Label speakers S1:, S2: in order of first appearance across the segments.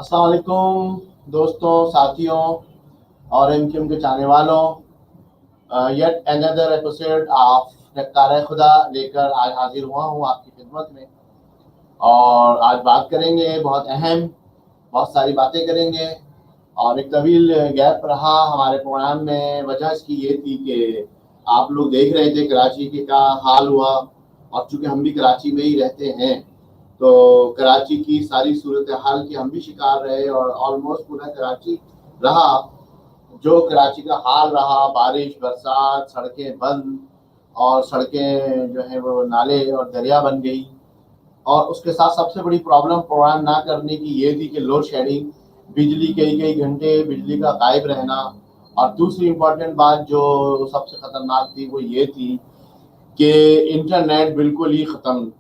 S1: अस्सलाम वालेकुम दोस्तों, साथियों और एमक्यूएम के चाहने वालों। येट अनदर एपिसोड ऑफ नक्कारे खुदा लेकर आज हाजिर हुआ हूँ आपकी खिदमत में। और आज बात करेंगे बहुत अहम, बहुत सारी बातें करेंगे। और एक तवील गैप रहा हमारे प्रोग्राम में, वजह इसकी ये थी कि आप लोग देख रहे थे कराची के क्या हाल हुआ। और चूँकि हम भी कराची में ही रहते हैं तो कराची की सारी सूरत हाल की हम भी शिकार रहे और ऑलमोस्ट पूरा कराची रहा। जो कराची का हाल रहा, बारिश, बरसात, सड़कें बंद और सड़कें जो है वो नाले और दरिया बन गई। और उसके साथ सबसे बड़ी प्रॉब्लम प्रोग्राम ना करने की ये थी कि लोड शेडिंग, बिजली कई कई घंटे बिजली का गायब रहना। और दूसरी इम्पोर्टेंट बात जो सबसे ख़तरनाक थी वो ये थी कि इंटरनेट बिल्कुल ही ख़त्म।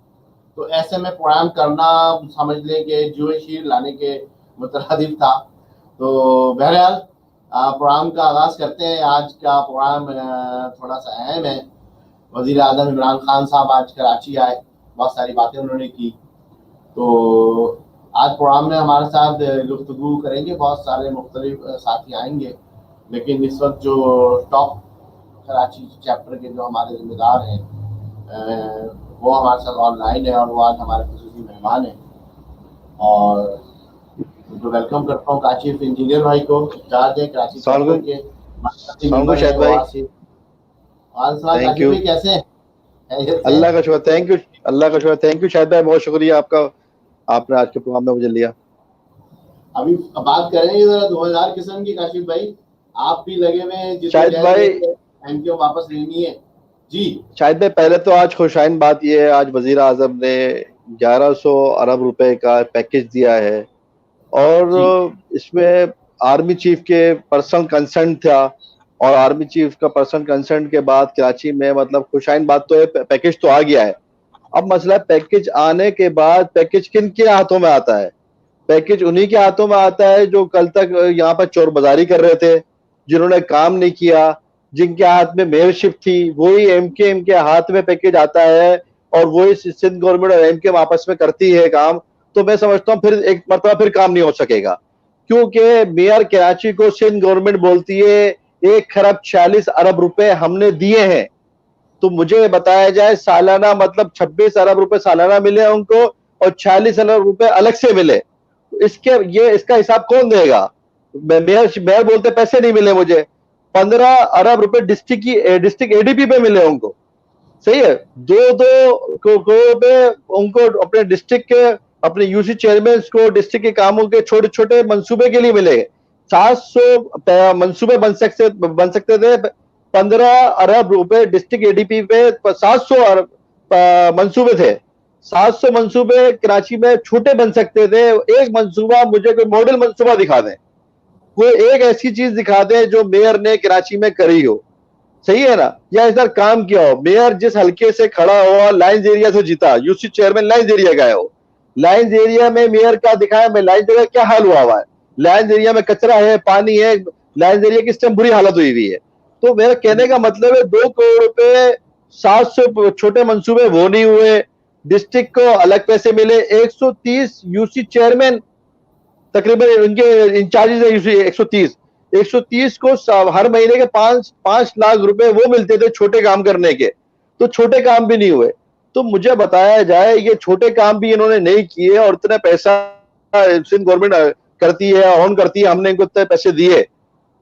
S1: तो ऐसे में प्रोग्राम करना समझ लें कि जुए शीर लाने के मुतरादिफ था। तो बहरहाल प्रोग्राम का आगाज़ करते हैं। आज का प्रोग्राम थोड़ा सा अहम है। वज़ीर आज़म इमरान खान साहब आज कराची आए, बहुत सारी बातें उन्होंने की। तो आज प्रोग्राम में हमारे साथ गुफ्तगू करेंगे, बहुत सारे मुख्तलिफ साथी आएंगे। लेकिन इस वक्त जो टॉप कराची चैप्टर के जो हमारे जिम्मेदार हैं वो हमारे साथ ऑनलाइन है और वो आज हमारे खुसूसी मेहमान हैं। और तो वेलकम करता हूँ काशिफ इंजीनियर भाई को, इंचार्ज है कराची चैप्टर के, मेंबर है वहाँ से। काशिफ भाई कैसे हैं?
S2: अल्लाह का शुक्र, थैंक यू। अल्लाह का शुक्र, थैंक यू शाहिद भाई, बहुत शुक्रिया आपका, आपने आज के प्रोग्राम में मुझे लिया।
S1: अभी बात करेंगे जरा 2000 किस्म की काशिफ भाई, आप भी लगे हुए हैं
S2: शाहिद भाई
S1: एमक्यू वापस लेनी है जी।
S2: शाहिद भाई पहले तो आज खुशाइन बात यह है, आज वजीर आजम ने 1100 अरब रुपए का पैकेज दिया है और इसमें आर्मी चीफ के पर्सनल कंसर्न था। और आर्मी चीफ का पर्सनल कंसर्न के बाद कराची में मतलब खुशाइन बात तो है, पैकेज तो आ गया है। अब मसला पैकेज आने के बाद पैकेज किन के हाथों में आता है? पैकेज उन्हीं के हाथों में आता है जो कल तक यहाँ पर चोर बाजारी कर रहे थे, जिन्होंने काम नहीं किया, जिनके हाथ में मेयरशिप थी। वही एमकेएम के हाथ में पैकेज आता है और वही सिंध गवर्नमेंट और एमकेएम आपस में करती है काम। तो मैं समझता हूँ फिर एक मरतबा फिर काम नहीं हो सकेगा, क्योंकि मेयर कराची को सिंध गवर्नमेंट बोलती है 1,46 अरब रुपए हमने दिए हैं। तो मुझे बताया जाए सालाना मतलब 26 अरब रुपए सालाना मिले उनको और 46 अरब रुपए अलग से मिले। इसका हिसाब कौन देगा? मेयर बोलते पैसे नहीं मिले मुझे। 15 अरब रुपए डिस्ट्रिक्ट एडीपी पे मिले उनको, सही है। 2-2 करोड़ पे उनको अपने डिस्ट्रिक्ट के, अपने यूसी चेयरमैन को डिस्ट्रिक्ट के कामों के छोटे छोटे मंसूबे के लिए मिले। 700 मंसूबे बन सकते थे। 15 अरब रुपए डिस्ट्रिक्ट एडीपी पे 700 अरब मंसूबे थे। 700 मंसूबे कराची में छोटे बन सकते थे। एक मंसूबा मुझे कोई मॉडल मंसूबा दिखा दें, कोई एक ऐसी चीज दिखा दें जो मेयर ने कराची में करी हो, सही है ना, या इधर काम किया हो। मेयर जिस हल्के से खड़ा हुआ लाइंस एरिया से जीता, यूसी चेयरमैन लाइंस एरिया गए हो, लाइंस एरिया में मेयर का दिखाया मैं लाइंस एरिया क्या हाल हुआ है। लाइंस एरिया में कचरा है, पानी है, लाइंस एरिया की इस टाइम बुरी हालत हुई है। तो मेरा कहने का मतलब है 2 करोड़ रुपए 700 छोटे मंसूबे वो नहीं हुए, डिस्ट्रिक्ट को अलग पैसे मिले। 130 यूसी चेयरमैन तकरीबन उनके इंचार्जेस है 130 को हर महीने के 5 लाख रुपए वो मिलते थे छोटे काम करने के। तो छोटे काम भी नहीं हुए। तो मुझे बताया जाए ये छोटे काम भी इन्होंने नहीं किए और इतना पैसा सिंध गवर्नमेंट करती है, ऑन करती है, हमने इनको इतने पैसे दिए।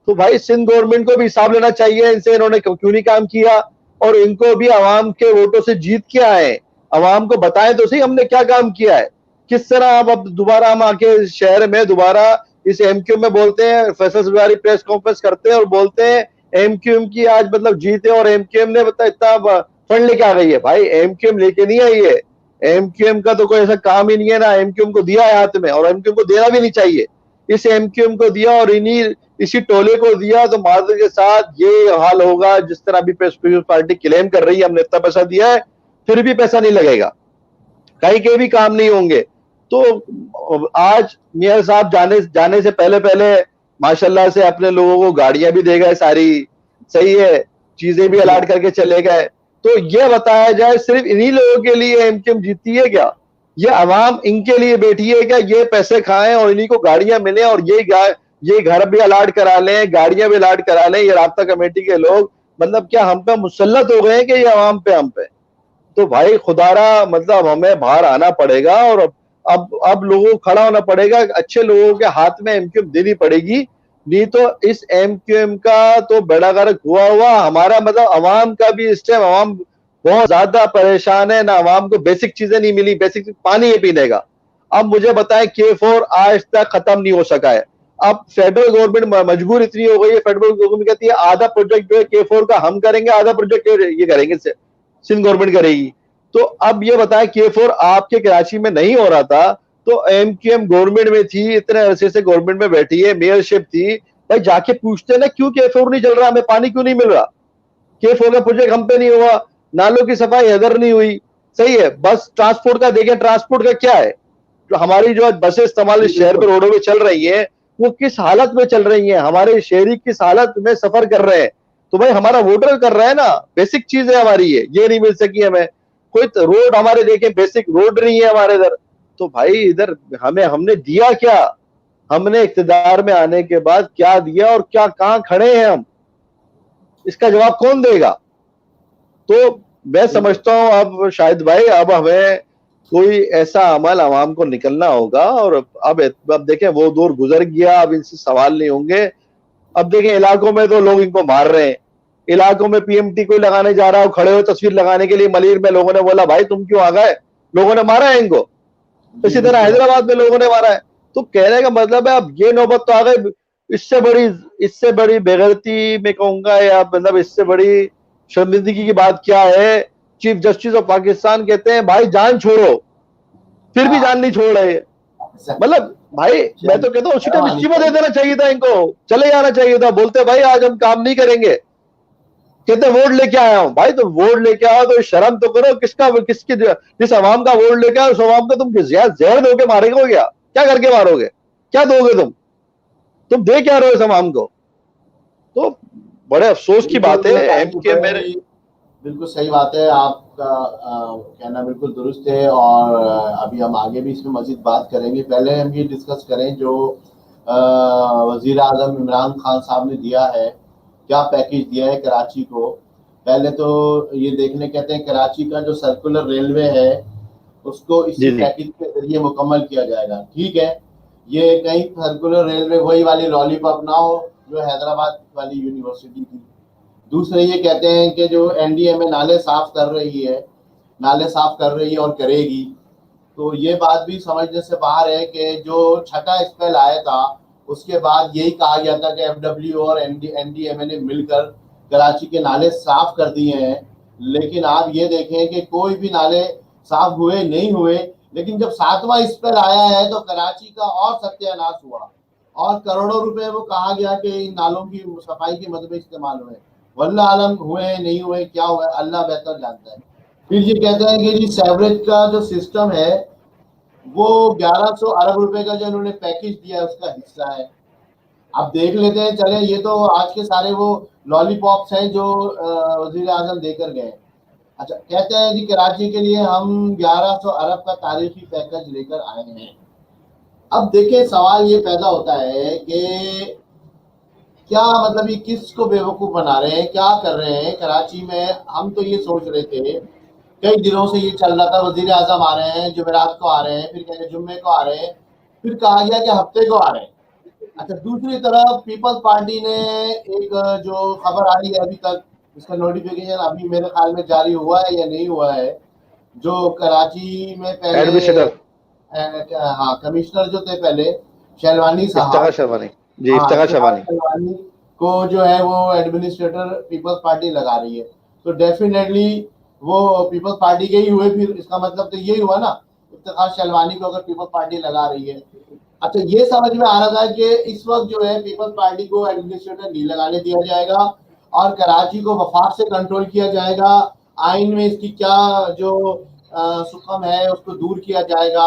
S2: तो भाई सिंध गवर्नमेंट को भी हिसाब लेना चाहिए इनसे, इन्होंने क्यों नहीं काम किया। और इनको भी आवाम के वोटों से जीत के आए, आवाम को बताएं तो सही हमने क्या काम किया है। किस तरह अब दोबारा हम आके शहर में दोबारा इस एमक्यू में बोलते हैं, फैसल सवारी प्रेस कॉन्फ्रेंस करते हैं और बोलते हैं एमक्यूएम की आज मतलब जीत है और एमक्यूएम ने मतलब इतना फंड लेके आ गई है। भाई एमक्यूएम लेके नहीं आई है, एमक्यूएम का तो कोई ऐसा काम ही नहीं है ना। एमक्यूएम को दिया है हाथ में और एमक्यूएम को देना भी नहीं चाहिए। इस एमक्यूएम को दिया और इसी टोले को दिया, तो माजरत के साथ ये हाल होगा जिस तरह अभी पीपल्स पार्टी क्लेम कर रही है हमने इतना पैसा दिया है, फिर भी पैसा नहीं लगेगा, कहीं के भी काम नहीं होंगे। तो आज मेयर साहब जाने से पहले पहले माशाल्लाह से अपने लोगों को गाड़ियां भी दे गए सारी, सही है, चीजें भी अलाट करके चले गए। तो ये बताया जाए सिर्फ इन्हीं लोगों के लिए एमक्यूएम जीती है क्या? ये अवाम इनके लिए बैठी है क्या? ये पैसे खाएं और इन्हीं को गाड़ियां मिले और ये घर भी अलाट करा लें, गाड़ियां भी अलाट करा लें, ये राब्ता कमेटी के लोग, मतलब क्या हम पे मुसल्लत हो गए हैं कि ये अवाम पे, हम पे? तो भाई खुदारा, मतलब हमें बाहर आना पड़ेगा और अब लोगों को खड़ा होना पड़ेगा, अच्छे लोगों के हाथ में एमक्यूएम देनी पड़ेगी, नहीं तो इस एमक्यूएम का तो बेड़ा गर्क हुआ हुआ हमारा, मतलब अवाम का भी इस टाइम, अवाम बहुत ज्यादा परेशान है ना, अवाम को बेसिक चीजें नहीं मिली, बेसिक पानी है पीने का। अब मुझे बताएं, K4 आज तक खत्म नहीं हो सका है। अब फेडरल गवर्नमेंट मजबूर इतनी हो गई है, फेडरल गवर्नमेंट कहती है आधा प्रोजेक्ट जो है K4 का हम करेंगे, आधा प्रोजेक्ट ये करेंगे, सिंध गवर्नमेंट करेगी। तो अब ये बताएं, K4 आपके कराची में नहीं हो रहा था तो एमक्यूएम गवर्नमेंट में थी, इतने अरसे से गवर्नमेंट में बैठी है, मेयरशिप थी, भाई जाके पूछते ना क्यों K4 नहीं चल रहा, हमें पानी क्यों नहीं मिल रहा, K4 का प्रोजेक्ट हम पे नहीं हुआ, नालों की सफाई हैदर नहीं हुई। सही है, बस ट्रांसपोर्ट का देखें, ट्रांसपोर्ट का क्या है, जो हमारी जो बसें इस्तेमाल
S1: जी
S2: शहर में
S1: बिल्कुल।
S2: रोडों में चल रही है, वो किस हालत में चल रही है, हमारे शहरी किस हालत में सफर कर रहे हैं। तो भाई हमारा वोटर कर रहा है ना, बेसिक चीज है हमारी, ये नहीं मिल सकी हमें, कोई तो रोड हमारे देखें, बेसिक रोड नहीं है हमारे इधर। तो भाई इधर हमने दिया क्या, हमने इख्तिदार में आने के बाद क्या दिया और क्या, कहां खड़े हैं हम, इसका जवाब कौन देगा? तो मैं
S1: बिल्कुल
S2: समझता हूं अब शायद भाई, अब हमें कोई ऐसा अमल आवाम को निकलना होगा, और अब देखें वो दौर गुजर गया, अब इनसे सवाल नहीं होंगे। अब देखें इलाकों में तो लोग इनको मार रहे हैं, इलाकों में पीएमटी कोई लगाने जा रहा हो, खड़े हो तस्वीर लगाने के लिए, मलिर में लोगों ने बोला भाई तुम क्यों आ गए, लोगों ने मारा है इनको।
S1: जी
S2: इसी तरह
S1: बिल्कुल।
S2: हैदराबाद में लोगों ने मारा है। तो कहने का मतलब है अब ये नौबत तो आ गई, इससे बड़ी इससे बड़ी बेगैरती में कहूंगा, या मतलब इससे बड़ी शर्मिंदगी की बात क्या है? चीफ जस्टिस ऑफ पाकिस्तान कहते हैं भाई जान छोड़ो, फिर भी
S1: हाँ
S2: जान नहीं छोड़ रहे।
S1: सर,
S2: मतलब भाई मैं तो कहता हूँ उसी टाइम
S1: शर्म आनी
S2: इस्तीफा दे
S1: चाहिए।
S2: देना चाहिए था इनको, चले जाना चाहिए था, बोलते भाई आज हम काम नहीं करेंगे, कहते वोट लेके आया हूं, भाई तो वोट लेके आओ तो शर्म तो करो, जिस अवाम का वोट लेके आओ उस अवाम को तुम जहर दो के मारेंगे, क्या करके मारोगे, क्या दोगे तुम दे क्या रहे हो इस अवाम को? तो बड़े अफसोस की बात है।
S1: बिल्कुल तारिक
S2: एमके मेरे
S1: भाई, बिल्कुल सही बात है आपका, कहना बिल्कुल दुरुस्त है। और अभी हम आगे भी इसमें मजीद बात करेंगे। पहले हम ये डिस्कस करें जो वजीर आजम इमरान खान साहब ने दिया है, क्या पैकेज दिया है कराची को। पहले तो ये देखने कहते हैं कराची का जो सर्कुलर रेलवे है उसको
S2: जी
S1: इसी
S2: जी
S1: पैकेज के जरिए मुकम्मल किया जाएगा। ठीक है, ये कहीं सर्कुलर रेलवे वही वाली लॉलीपॉप ना हो जो हैदराबाद वाली यूनिवर्सिटी थी। दूसरे ये कहते हैं कि जो एनडीएमए नाले साफ कर रही है, नाले साफ कर रही है और करेगी, तो ये बात भी समझने से बाहर है कि जो छठा स्पेल आया था उसके बाद यही कहा गया था कि एफडब्ल्यू और एनडीएमए ने मिलकर कराची के नाले साफ कर दिए हैं। लेकिन आप ये देखें कि कोई भी नाले साफ हुए नहीं हुए। लेकिन जब सातवां स्पेल आया है तो कराची का और सत्यानाश हुआ और करोड़ों रुपए वो कहा गया कि इन नालों की सफाई के मद में इस्तेमाल हुए। वल्लाह आलम हुए नहीं हुए, क्या हुआ अल्लाह बेहतर जानता है। फिर ये कहते हैं कि जी सेवरेज का जो सिस्टम है वो 1100 अरब रुपए का जो इन्होंने पैकेज दिया है उसका हिस्सा है। अब देख लेते हैं, चले ये तो आज के सारे वो लॉलीपॉप्स हैं जो वजीर आजम देकर गए। अच्छा, कहते हैं जी कराची के लिए हम 1100 अरब का तारीखी पैकेज लेकर आए हैं। अब देखें सवाल ये पैदा होता है कि क्या मतलब ये किसको बेवकूफ बना रहे हैं, क्या कर रहे हैं कराची में। हम तो ये सोच रहे थे, कई दिनों से ये चल रहा था वजीर आजम आ रहे हैं, जुमेरात को आ रहे हैं, फिर कहेंगे जुम्मे को आ रहे हैं, फिर कहा गया कि हफ्ते को आ रहे हैं। अच्छा, दूसरी तरफ पीपल्स पार्टी ने एक जो खबर आई है अभी तक, इसका नोटिफिकेशन अभी मेरे ख्याल में जारी हुआ है या नहीं हुआ है, जो कराची में पहले
S2: एडमिनिस्ट्रेटर
S1: हाँ कमिश्नर जो थे पहले शहलवानी
S2: इफ्तिखार
S1: साहब,
S2: शर्मानी, जी
S1: हाँ
S2: इफ्तिखार
S1: इफ्तिखार
S2: शर्मानी।
S1: शहलवानी को जो है वो एडमिनिस्ट्रेटर पीपल्स पार्टी लगा रही है। तो डेफिनेटली वो पीपल्स पार्टी के ही हुए, फिर इसका मतलब तो यही हुआ ना, इफ्तिखार शहलवानी को अगर पीपल्स पार्टी लगा रही है। अच्छा, ये समझ में आ रहा था कि इस वक्त जो है पीपल्स पार्टी को एडमिनिस्ट्रेटर नहीं लगाने दिया जाएगा और कराची को वफाक से कंट्रोल किया जाएगा। आइन में इसकी क्या जो सुकम है उसको दूर किया जाएगा।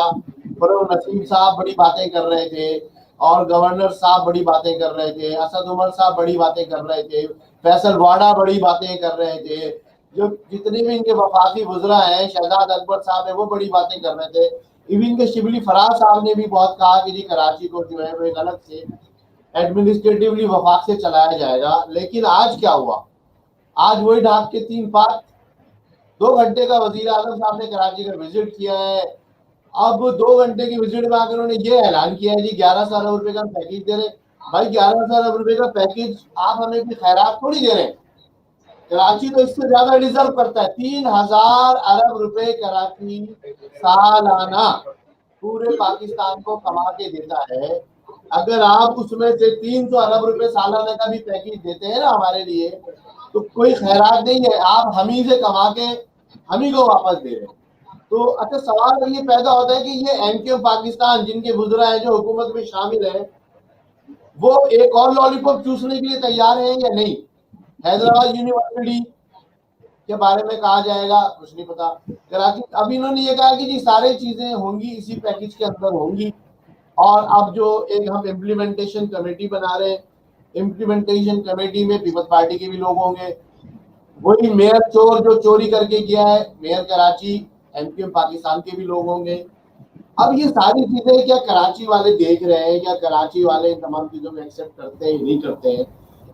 S1: फरोग नसीम साहब बड़ी बातें कर रहे थे और गवर्नर साहब बड़ी बातें कर रहे थे, असद उमर साहब बड़ी बातें कर रहे थे, फैसल वाडा बड़ी बातें कर रहे थे, जो जितने भी इनके वफाकी वुजरा हैं, शहजाद अकबर साहब है वो बड़ी बातें कर रहे थे। इवन के शिबली फराज साहब ने भी बहुत कहा कि जी कराची को जो है वो एक अलग से एडमिनिस्ट्रेटिवली वफाक से चलाया जाएगा। लेकिन आज क्या हुआ, आज वही ढाक के 3 पार्ट। 2 घंटे का वजीर आजम साहब ने कराची का विजिट किया है। अब 2 घंटे की विजिट में आकर उन्होंने ये ऐलान किया है जी 1100 अरब रुपए का पैकेज दे रहे। भाई 1100 अरब रुपए का पैकेज आप हमें अपनी खैरात थोड़ी दे रहे हैं। कराची तो इससे ज्यादा डिजर्व करता है। 3000 अरब रुपए कराची सालाना पूरे पाकिस्तान को कमा के देता है। अगर आप उसमें से 300 अरब रुपए सालाना का भी पैकेज देते हैं ना हमारे लिए, तो कोई खैरात नहीं है, आप हम ही से कमा के हम ही को वापस दे रहे हैं। तो अच्छा सवाल ये पैदा होता है कि ये एमक्यू पाकिस्तान जिनके बुजुर्ग हैं जो हुकूमत में शामिल है, वो एक और लॉलीपॉप चूसने के लिए तैयार है या नहीं। हैदराबाद यूनिवर्सिटी के बारे में कहा जाएगा, कुछ नहीं पता। कराची अब इन्होंने ये कहा कि जी सारी चीजें होंगी इसी पैकेज के अंदर होंगी। और अब जो एक हम इम्प्लीमेंटेशन कमेटी बना रहे हैं, इम्प्लीमेंटेशन कमेटी में पीपल्स पार्टी के भी लोग होंगे। वही मेयर चोर जो चोरी करके गया है, मेयर कराची, एमक्यूएम पाकिस्तान के भी लोग होंगे। अब ये सारी चीजें क्या कराची वाले देख रहे हैं, क्या कराची वाले इन तमाम चीजों में एक्सेप्ट करते हैं नहीं करते हैं।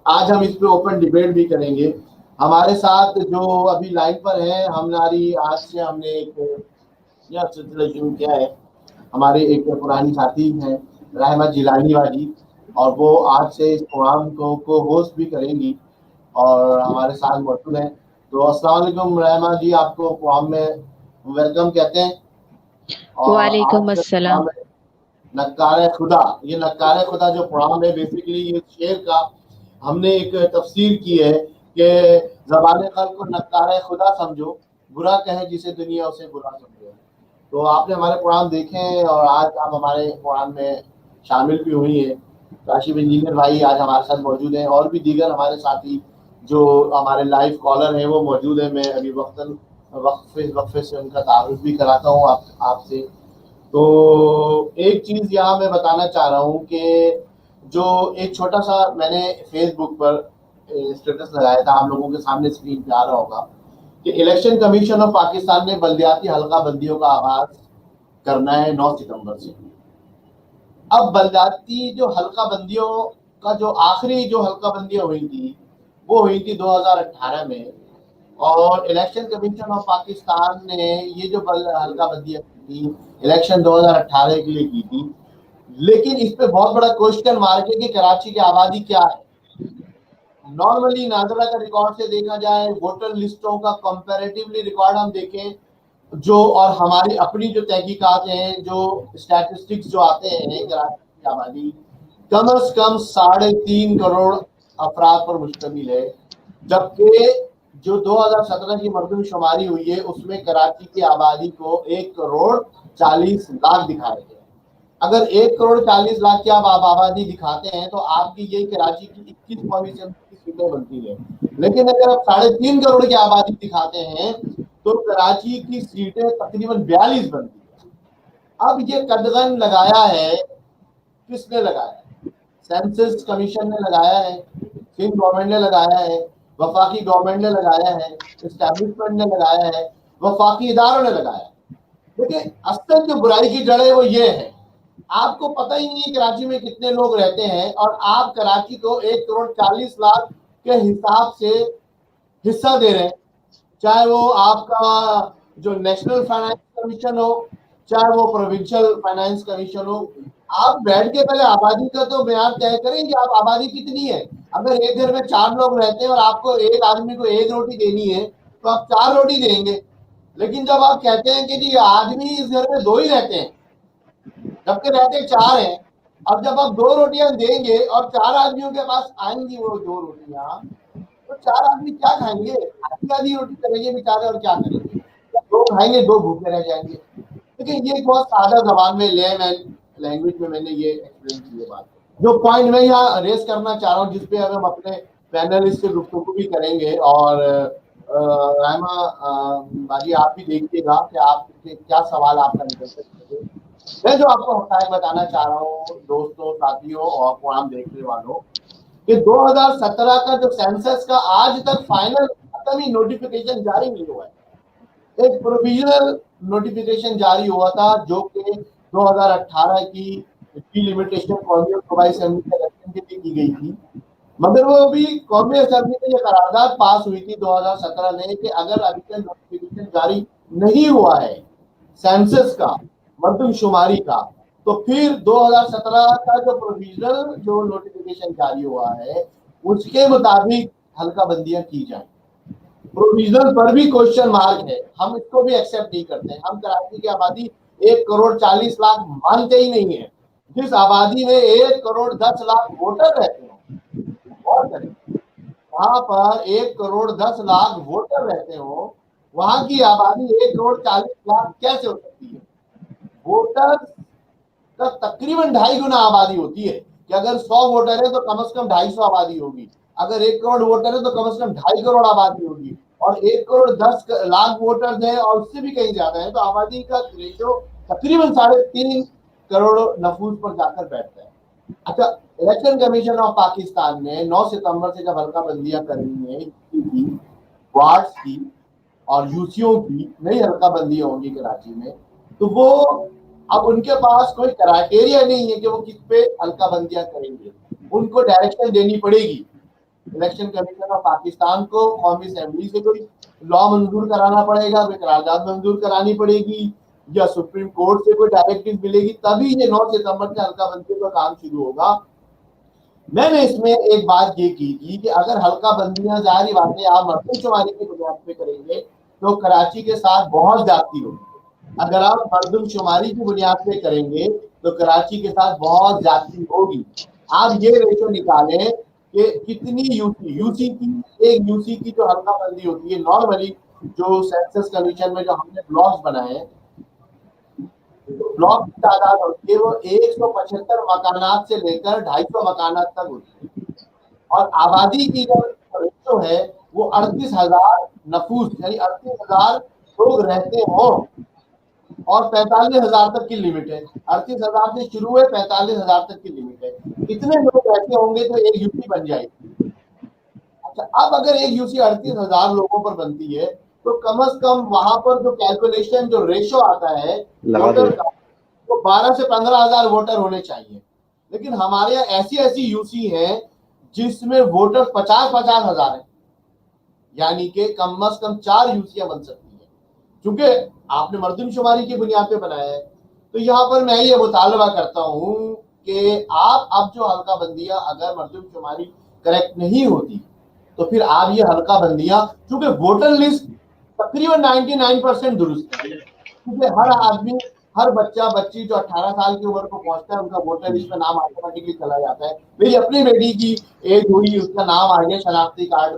S1: आज हम इस पे ओपन डिबेट भी करेंगे। हमारे साथ जो अभी लाइन पर है, हमारी आज से हमने एक यह सिलसिला शुरू किया है। हमारे एक पुरानी साथी हैं रहमा जिलानी वाजी, और वो आज से इस प्रोग्राम को होस्ट भी करेंगी और हमारे साथ मौजूद हैं। तो अस्सलाम वालेकुम रहमा जी, आपको प्रोग्राम में वेलकम कहते हैं। और
S3: वालेकुम अस्सलाम।
S1: नक्कारे खुदा, ये नक्कारे खुदा जो प्रोग्राम है, बेसिकली ये शेर का हमने एक तफसीर की है कि ज़बान खल्क़ को नक्कारे खुदा समझो, बुरा कहे जिसे दुनिया उसे बुरा समझो। तो आपने हमारे प्रोग्राम देखे हैं और आज आप हमारे प्रोग्राम में शामिल भी हुई हैं। काशिफ इंजीनियर भाई आज हमारे साथ मौजूद हैं, और भी दीगर हमारे साथी जो हमारे लाइव कॉलर हैं वो मौजूद हैं। मैं अभी वक्फे से उनका तारुफ भी कराता हूँ आपसे। तो एक चीज़ यहाँ मैं बताना चाह रहा हूँ कि जो एक छोटा सा मैंने फेसबुक पर स्टेटस लगाया था, आप लोगों के सामने स्क्रीन पे आ रहा होगा कि इलेक्शन कमीशन ऑफ पाकिस्तान ने बल्दियाती हल्का बंदियों का आगाज करना है 9 सितंबर से। अब बल्दियाती जो हल्का बंदियों का जो आखिरी जो हल्का बंदियां हुई थी वो हुई थी 2018 में, और इलेक्शन कमीशन ऑफ पाकिस्तान ने ये जो हल्का बंदियां की इलेक्शन 2018 के लिए की थी। लेकिन इस पे बहुत बड़ा क्वेश्चन मार्क है कि कराची की आबादी क्या है। नॉर्मली नाजरा का रिकॉर्ड से देखा जाए, वोटर लिस्टों का कंपैरेटिवली रिकॉर्ड हम देखें जो, और हमारी अपनी जो तहकीकात हैं, जो स्टैटिस्टिक्स जो आते हैं, कराची की आबादी कम से कम 3.5 करोड़ अफराद पर मुश्तमिल है। जबकि जो 2017 की मरदमशुमारी हुई है उसमें कराची की आबादी को 1 करोड़ 40 लाख दिखाया गया। अगर 1 करोड़ 40 लाख की आप आबादी दिखाते हैं तो आपकी ये कराची की 21 कौमी असेंबली की सीटें बनती है। लेकिन अगर आप 3.5 करोड़ की आबादी दिखाते हैं तो कराची की सीटें तकरीबन 42 बनती है। अब ये कदगन लगाया है, किसने लगाया है? सेंसस कमीशन ने लगाया है, सिंध गवर्नमेंट ने लगाया है, वफाकी गवर्नमेंट ने लगाया है, एस्टैब्लिशमेंट ने लगाया है, वफाकी इदारों ने लगाया है। देखिए असल जो बुराई की जड़ है वो ये है, आपको पता ही नहीं है कराची में कितने लोग रहते हैं और आप कराची को 1 करोड़ 40 लाख के हिसाब से हिस्सा दे रहे हैं। चाहे वो आपका जो नेशनल फाइनेंस कमीशन हो, चाहे वो प्रोविंशियल फाइनेंस कमीशन हो, आप बैठ के पहले आबादी का तो बयान तय करें कि आप आबादी कितनी है। अगर एक घर में 4 लोग रहते हैं और आपको एक आदमी को 1 रोटी देनी है तो आप 4 रोटी देंगे। लेकिन जब आप कहते हैं कि जी आदमी इस घर में 2 ही रहते हैं, जबकि रहते 4 हैं, अब जब आप 2 रोटियां देंगे और 4 आदमियों के पास आएंगी वो 2 रोटियां, तो 4 आदमी क्या खाएंगे? आधी रोटी करेंगे बेचारे और क्या करेंगे? 2 खाएंगे, 2 भूखे रह जाएंगे। लेकिन ये बहुत सादा जबान में लैंग्वेज में मैंने ये एक्सप्लेन की है बात। जो पॉइंट मैं यहाँ रेस करना चाह रहा हूँ, जिसपे अब हम अपने पैनलिस्ट से गुफ्तगू भी करेंगे, और रहमा बाजी आप भी देखिएगा कि आपके क्या सवाल आपका निकल सकते हैं। मैं जो आपको हक़ाइक़ बताना चाह रहा हूँ दोस्तों, साथियों और प्रोग्राम देखने वालों, कि 2017 का जो सेंसस का आज तक फाइनल खत्म ही नोटिफिकेशन जारी नहीं हुआ है। एक प्रोविजनल नोटिफिकेशन जारी हुआ था जो कि 2018 की डिलिमिटेशन कौमी और सूबाई असेंबली के इलेक्शन के लिए की गई थी, मगर वो भी कौमी असेंबली में ये करारदाद पास हुई थी 2017 में कि अगर अभी तक नोटिफिकेशन जारी नहीं हुआ है सेंसस का, मरदमशुमारी का, तो फिर 2017 का जो प्रोविजनल जो नोटिफिकेशन जारी हुआ है उसके मुताबिक हल्का बंदियां की जाए। प्रोविजनल पर भी क्वेश्चन मार्क है, हम इसको भी एक्सेप्ट नहीं करते। हम कराची की आबादी 1,40,00,000 मानते ही नहीं है। जिस आबादी में 1,10,00,000 वोटर रहते हो, और करें वहां पर 1,10,00,000 वोटर रहते हो, वहां की आबादी 1,40,00,000 कैसे हो सकती है? वोटर का तकरीबन 2.5 गुना आबादी होती है कि अगर 100 वोटर है तो कम से कम 250 आबादी होगी, अगर 1 करोड़ वोटर है तो कम से कम 2.5 करोड़ आबादी होगी, और 1,10,00,000 वोटर है और उससे भी कहीं ज्यादा है, तो आबादी का रेशो तकरीबन 3.5 करोड़ नफूस पर जाकर बैठता है। अच्छा, इलेक्शन कमीशन ऑफ पाकिस्तान ने 9 सितंबर से जब हल्का बंदियां करनी है वार्ड्स की और यूसीओ की नई हल्का बंदियां होंगी कराची में, तो वो अब उनके पास कोई क्राइटेरिया नहीं है कि वो किस पे हल्का बंदियां करेंगे, उनको डायरेक्शन देनी पड़ेगी इलेक्शन कमीशन ऑफ पाकिस्तान को। कौमी असेंबली से कोई लॉ मंजूर कराना पड़ेगा, कोई करारदाद मंजूर करानी पड़ेगी, या सुप्रीम कोर्ट से कोई डायरेक्टिव मिलेगी, तभी ये 9 सितंबर से हल्का बंदी का काम शुरू होगा। मैंने इसमें एक बात ये की थी कि अगर हल्का बंदियां, जारी बात है आप मरदमशुमारी की बुनियाद पे करेंगे तो कराची के साथ बहुत ज्यादती होगी। अगर आप मरदमशुमारी की बुनियाद पे करेंगे तो कराची के साथ बहुत ज्यादती होगी। आप ये रेशो निकालें कि कितनी यूसी की, एक यूसी की जो हल्का बंदी होती है नॉर्मली, जो सेंसस कमीशन में जो हमने ब्लॉक्स बनाए हैं, ब्लॉक की तादाद होती है वो 175 मकानात से लेकर 250 मकानात तक होती है, और आबादी की जो रेशो है वो 38,000 नफूस, यानी 38,000 लोग रहते हो, और 45,000 तक की लिमिट है। 38,000 से शुरू है, 45,000 तक की लिमिट है। इतने लोग रहते होंगे तो एक यूसी बन जाएगी। अच्छा, अब अगर एक यूसी 38,000 लोगों पर बनती है तो कम से कम वहां पर जो कैलकुलेशन, जो रेशो आता है वोटर का, तो 12 से 15,000 वोटर होने चाहिए। लेकिन हमारे यहाँ ऐसी ऐसी यूसी हैं जिसमें वोटर 50-50 हजार है, यानी कि कम से कम 4 यूसियां बन सकती है। क्योंकि आपने मरदमशुमारी की बुनियाद पे बनाया है, तो यहाँ पर मैं ये मुतालबा करता हूँ कि आप अब जो हल्का बंदियां, अगर मरदमशुमारी करेक्ट नहीं होती तो फिर आप ये हल्का बंदियां, क्योंकि वोटर लिस्ट तकरीबन 99% दुरुस्त है, क्योंकि हर आदमी, हर बच्चा बच्ची जो 18 साल की उम्र को पहुंचता है उनका वोटर लिस्ट में नाम ऑटोमेटिकली चला जाता है। मेरी अपनी बेटी की एज हुई, उसका नाम आ गया शनाख्ती कार्ड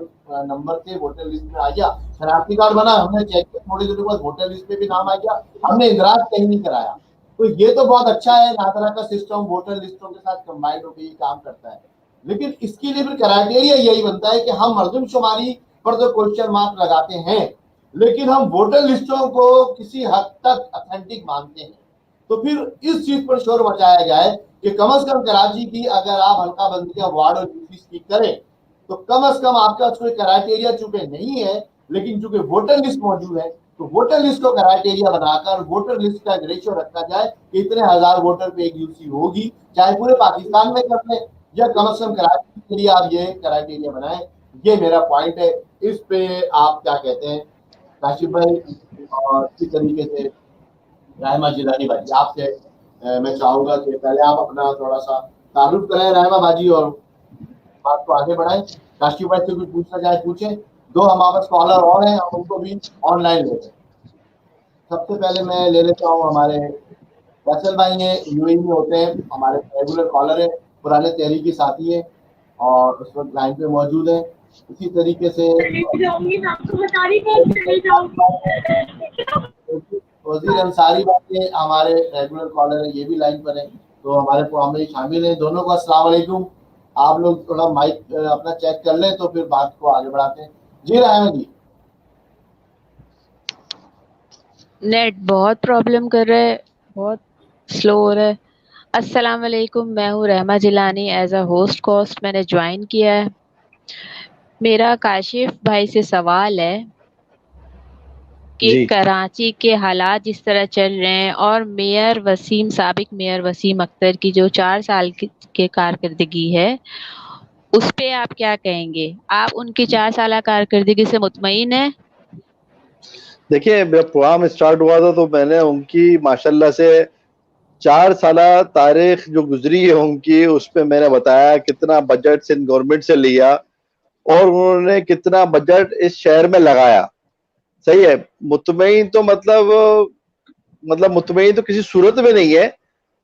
S1: नंबर से वोटर लिस्ट में आ गया, शनाख्ती कार्ड बना, हमने चेक किया, थोड़ी देर बाद वोटर लिस्ट में भी नाम आ गया, हमने इंदराज कहीं नहीं कराया। तो ये तो बहुत अच्छा है, नाना तरह का सिस्टम वोटर लिस्टों के साथ कंबाइंड होकर ये काम करता है। लेकिन इसके लिए फिर क्राइटेरिया यही बनता है कि हम मरदमशुमारी पर तो क्वेश्चन मार्क लगाते हैं, लेकिन हम वोटर लिस्टों को किसी हद तक ऑथेंटिक मानते हैं। तो फिर इस चीज पर शोर मचाया जाए कि कम से कम कराची की अगर आप हल्का बंदियां वार्ड और यूसी की करें तो कम से कम आपका कोई क्राइटेरिया चूंकि नहीं है, लेकिन चूंकि वोटर लिस्ट मौजूद है तो वोटर लिस्ट को क्राइटेरिया बनाकर वोटर लिस्ट का रेशियो रखा जाए कि इतने हजार वोटर पे एक यूसी होगी, चाहे पूरे पाकिस्तान में कर लें या कम से कम कराची के लिए आप ये क्राइटेरिया बनाएं। ये मेरा पॉइंट है। इस पे आप क्या कहते हैं काशिफ भाई? और इस तरीके से रहमा जिलानी भाई, आपसे मैं चाहूंगा कि पहले आप अपना थोड़ा सा तारुफ करें रहमा बाजी और बात को आगे बढ़ाएं। काशिफ भाई से कुछ पूछना चाहे पूछे, दो हमारे पास कॉलर और हैं, हम उनको भी ऑनलाइन लेते हैं। सबसे पहले मैं ले लेता हूँ हमारे फैसल भाई हैं, यूएई में होते हैं, हमारे रेगुलर कॉलर है, पुराने तहरीकी साथी है और उस वक्त लाइन पे मौजूद है। इसी तरीके से वजीर अंसारी बातें हमारे रेगुलर कॉलर है, ये भी लाइन पर है, तो हमारे प्रोग्राम में शामिल है। दोनों को अस्सलाम वालेकुम। आप लोग थोड़ा माइक अपना चेक कर लें तो फिर बात को आगे बढ़ाते हैं। जी रहमान जी।
S3: नेट बहुत प्रॉब्लम कर रहा है, बहुत स्लो हो रहा है। अस्सलाम वालेकुम, मैं हूँ Rahma Jilani, as a host cost मैंने ज्वाइन किया है। मेरा काशिफ भाई से सवाल है कि
S2: जी
S3: कराची के हालात जिस तरह चल रहे हैं और साबिक मेयर वसीम अख्तर की जो 4 साल के कारकर्दगी है, उस पे आप क्या कहेंगे? आप उनकी 4 साल कारकर्दगी से मुतमईन हैं?
S2: देखिए, जब प्रोग्राम स्टार्ट हुआ था तो मैंने उनकी माशाल्लाह से 4 साला तारीख जो गुजरी है उनकी, उस पे मैंने बताया कितना बजट सिंध गवर्नमेंट से लिया और उन्होंने कितना बजट इस शहर में लगाया। सही है, मुतमईन तो मतलब मुतमईन तो किसी सूरत में नहीं है।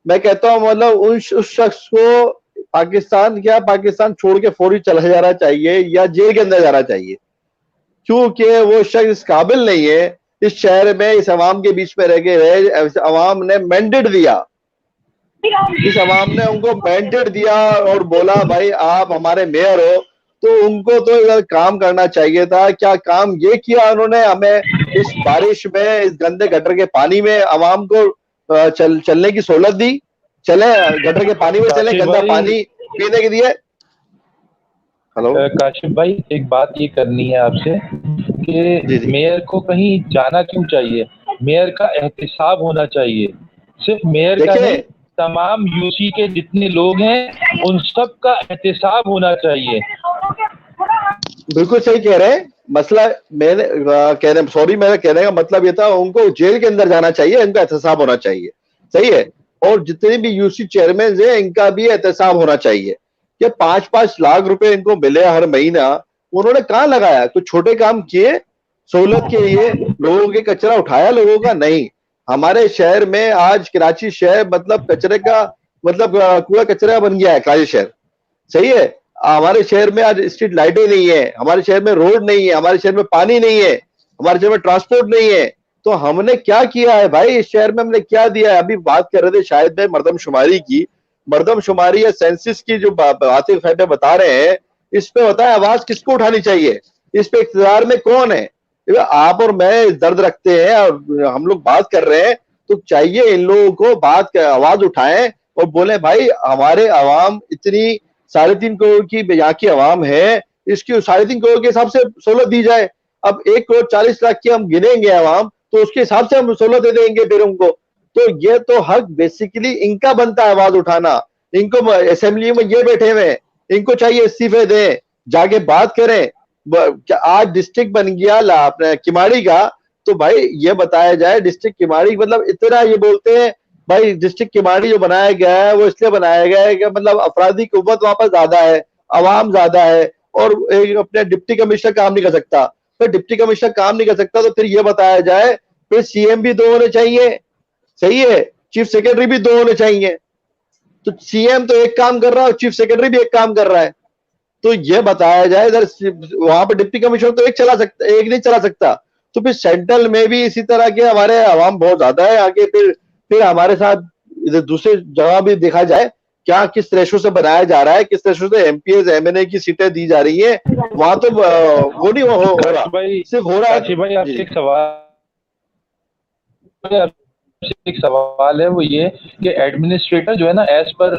S2: मैं कहता हूँ मतलब उस शख्स को पाकिस्तान छोड़ के फौरी चला जाना चाहिए या जेल के अंदर जाना चाहिए, क्योंकि वो शख्स इस काबिल नहीं है इस शहर में इस अवाम के बीच में रह के रहे। अवाम ने मैंडेट दिया, इस अवाम ने उनको मैंडेट दिया और बोला भाई आप हमारे मेयर हो, तो उनको तो काम करना चाहिए था। क्या काम ये किया उन्होंने? हमें इस बारिश में, इस गंदे गटर के पानी में अवाम को चलने की सहूलत दी, चले गटर के पानी में चले, गंदा पानी पीने के लिए। हेलो
S4: काशिफ भाई, एक बात ये करनी है आपसे
S2: जी
S4: कि
S2: जी
S4: मेयर को कहीं जाना क्यों चाहिए? मेयर का एहतिसाब होना चाहिए, सिर्फ मेयर का नहीं,
S2: देखिए
S4: तमाम यूसी के जितने लोग हैं उन सब का एहतिसाब होना चाहिए।
S2: बिल्कुल सही कह रहे हैं। मसला मेरे कहने का मतलब ये था उनको जेल के अंदर जाना चाहिए, इनका एहतसाब होना चाहिए। सही है, और जितने भी यूसी चेयरमैन हैं इनका भी एहतसाब होना चाहिए कि 5-5 लाख रुपए इनको मिले हर महीना, उन्होंने कहाँ लगाया? कुछ छोटे काम किए सहूलत के लिए? लोगों के कचरा उठाया लोगों का? नहीं। हमारे शहर में आज कराची शहर मतलब कचरे का मतलब कूड़ा कचरा बन गया है कराची शहर। सही है, हमारे शहर में आज स्ट्रीट लाइटें नहीं है, हमारे शहर में रोड नहीं है, हमारे शहर में पानी नहीं है, हमारे शहर में ट्रांसपोर्ट नहीं है। तो हमने क्या किया है भाई इस शहर में? हमने क्या दिया है? अभी बात कर रहे थे शायद भाई मर्दमशुमारी की, मर्दमशुमारी या सेंसस की जो बातें फैटे बता रहे हैं, इस पे बताए आवाज किसको उठानी चाहिए? इस पे इख्तियार में कौन है? आप और मैं दर्द रखते हैं और हम लोग बात कर रहे हैं, तो चाहिए इन लोगों को आवाज उठाएं और बोले भाई हमारे अवाम इतनी 3.5 करोड़ की यहाँ की आवाम है, इसकी 3.5 करोड़ के हिसाब से सहूलत दी जाए। अब 1 करोड़ 40 लाख की हम गिनेंगे आवाम, तो उसके हिसाब से हम सहूलत दे देंगे फिर उनको। तो ये तो हक बेसिकली इनका बनता है आवाज उठाना। इनको असेंबली में ये बैठे हुए, इनको चाहिए इस्तीफे दें, जाके बात करें। आज डिस्ट्रिक्ट बन गया अपने किमाड़ी का, तो भाई ये बताया जाए डिस्ट्रिक्ट किमाड़ी मतलब इतना ये बोलते हैं भाई डिस्ट्रिक्ट किमाड़ी जो बनाया गया है वो इसलिए बनाया गया है कि मतलब अपराधी कुव्वत वहां पर ज्यादा है, आवाम ज्यादा है और एक अपने डिप्टी कमिश्नर काम नहीं कर सकता। फिर डिप्टी कमिश्नर काम नहीं कर सकता तो फिर ये बताया जाए फिर सीएम भी 2 होने चाहिए। सही है, चीफ सेक्रेटरी भी 2 होने चाहिए। तो सीएम तो एक काम कर रहा है और चीफ सेक्रेटरी भी एक काम कर रहा है। तो ये बताया जाए इधर वहां पर डिप्टी कमिश्नर तो एक नहीं चला सकता। तो फिर सेंट्रल में भी इसी तरह के हमारे आवाम बहुत ज्यादा है आगे। फिर हमारे साथ इधर दूसरी जगह भी देखा जाए क्या किस रेशो से बनाया जा रहा है, किस रेशो से एमपीएस एमएनए की सीटें दी जा रही है, वहां तो वो नहीं हो रहा, सिर्फ हो रहा है।
S4: भाई आपसे एक सवाल है, वो ये कि एडमिनिस्ट्रेटर जो है ना एज पर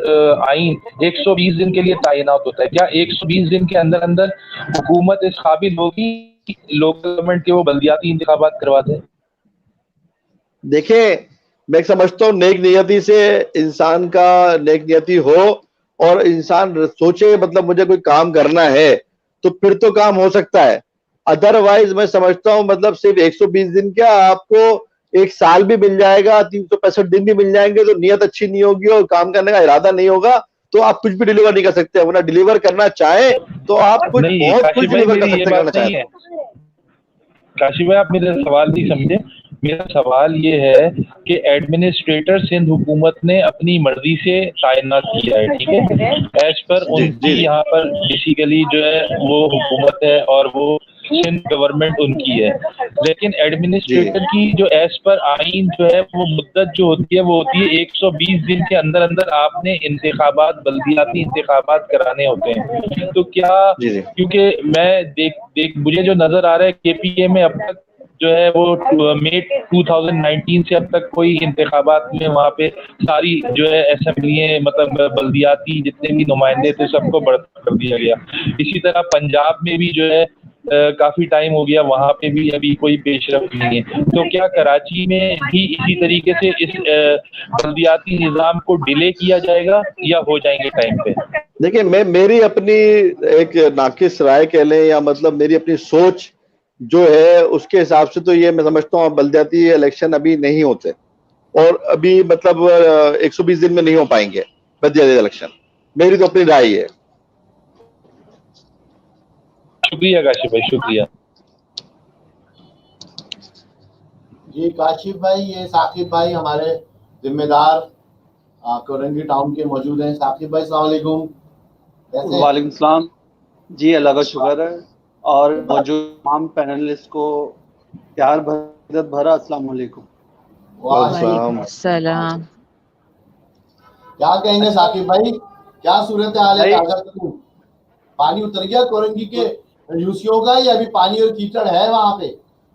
S4: आइन 120 दिन के लिए तैनात होता है। क्या 120 दिन के अंदर अंदर हुकूमत इस काबिल होगी लोकल गवर्नमेंट के वो बल्दियाती इंतखाबात करवा दे?
S2: देखिए मैं समझता हूँ नेक नियति से इंसान का नेक नियति हो और इंसान सोचे मतलब मुझे कोई काम करना है तो फिर तो काम हो सकता है। अदरवाइज मैं समझता हूँ मतलब सिर्फ 120 दिन क्या, आपको 1 साल भी मिल जाएगा, 365 दिन भी मिल जाएंगे, तो नियत अच्छी नहीं होगी और काम करने का इरादा नहीं होगा तो आप कुछ भी डिलीवर नहीं कर सकते। वरना डिलीवर करना चाहे तो आप कुछ बहुत कुछ डिलीवर कर सकते करना चाहे।
S4: काशिफ भाई आप मेरा सवाल नहीं समझे। मेरा सवाल ये है कि एडमिनिस्ट्रेटर सिंध हुकूमत ने अपनी मर्जी से तैनात किया है, ठीक है, एज पर उनकी यहाँ पर बेसिकली जो है वो हुकूमत है और वो सिंध गवर्नमेंट उनकी है। लेकिन एडमिनिस्ट्रेटर की जो एज पर आइन जो है वो मुद्दत जो होती है वो होती है 120 दिन के अंदर अंदर आपने इंतखाबात बल्दियाती इंतखाबात कराने होते हैं। तो क्या, क्योंकि मैं मुझे जो नजर आ रहा है केपीए में अब तक जो है वो मई 2019 से अब तक कोई इंतखाबात में वहाँ पे सारी जो है असेंबलियाँ मतलब बल्दियाती जितने भी नुमाइंदे थे सबको बर्तरफ कर दिया गया। इसी तरह पंजाब में भी जो है काफी टाइम हो गया, वहां पे भी अभी कोई पेशरफ नहीं है। तो क्या कराची में भी इसी तरीके से इस बल्दियाती निज़ाम को डिले किया जाएगा या हो जाएंगे टाइम पे?
S2: देखिए, मेरी अपनी एक नाकिस राय कह लें, या मतलब मेरी अपनी सोच जो है, उसके हिसाब से तो ये मैं समझता हूँ बल्दियाती इलेक्शन अभी नहीं होते, और अभी मतलब 120 दिन में नहीं हो पाएंगे बल्दियाती इलेक्शन। मेरी तो अपनी राय है।
S4: शुक्रिया काशिफ भाई, शुक्रिया
S1: जी काशिफ भाई, ये साकिब भाई हमारे जिम्मेदार कोरंगी टाउन के मौजूद हैं। साकिब भाई अस्सलाम वालेकुम, कैसे हैं?
S5: वालेकुम सलाम जी, अल्लाह का शुक्र है। और मौजूद तमाम पैनलिस्ट को प्यार भरा अस्सलाम वालेकुम।
S3: वालेकुम सलाम।
S1: क्या कहेंगे साकिब भाई, क्या सूरत हाल है?
S5: भाई-
S1: कागज में पानी उतर गया कोरंगी के यूसियों का, या अभी पानी और कीचड़ है वहां पे?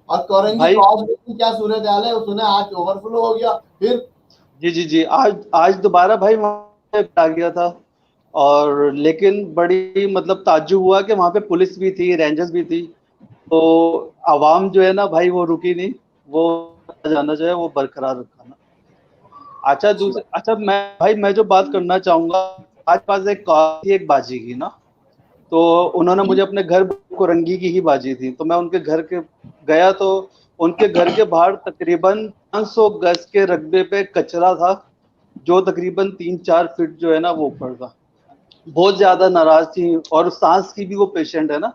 S1: और कोरंगी
S5: भाई-
S1: क्रॉस की क्या सूरत हाल है? सुना आज ओवरफ्लो हो गया फिर?
S5: जी, आज दोबारा भाई वहाँ पे आ गया था, और लेकिन बड़ी मतलब ताज्जुब हुआ कि वहाँ पे पुलिस भी थी, रेंजर्स भी थी, तो आवाम जो है ना भाई वो रुकी नहीं, वो जाना जो है वो बरकरार रखा ना। अच्छा मैं जो बात करना चाहूंगा, आज पास एक कॉल थी एक बाजी की ना, तो उन्होंने मुझे अपने घर कोरंगी की ही बाजी थी, तो मैं उनके घर के गया, तो उनके घर के बाहर तकरीबन 500 गज के रकबे पे कचरा था, जो तकरीबन 3-4 फीट जो है ना वो ऊपर था। बहुत ज्यादा नाराज थी, और सांस की भी वो पेशेंट है ना,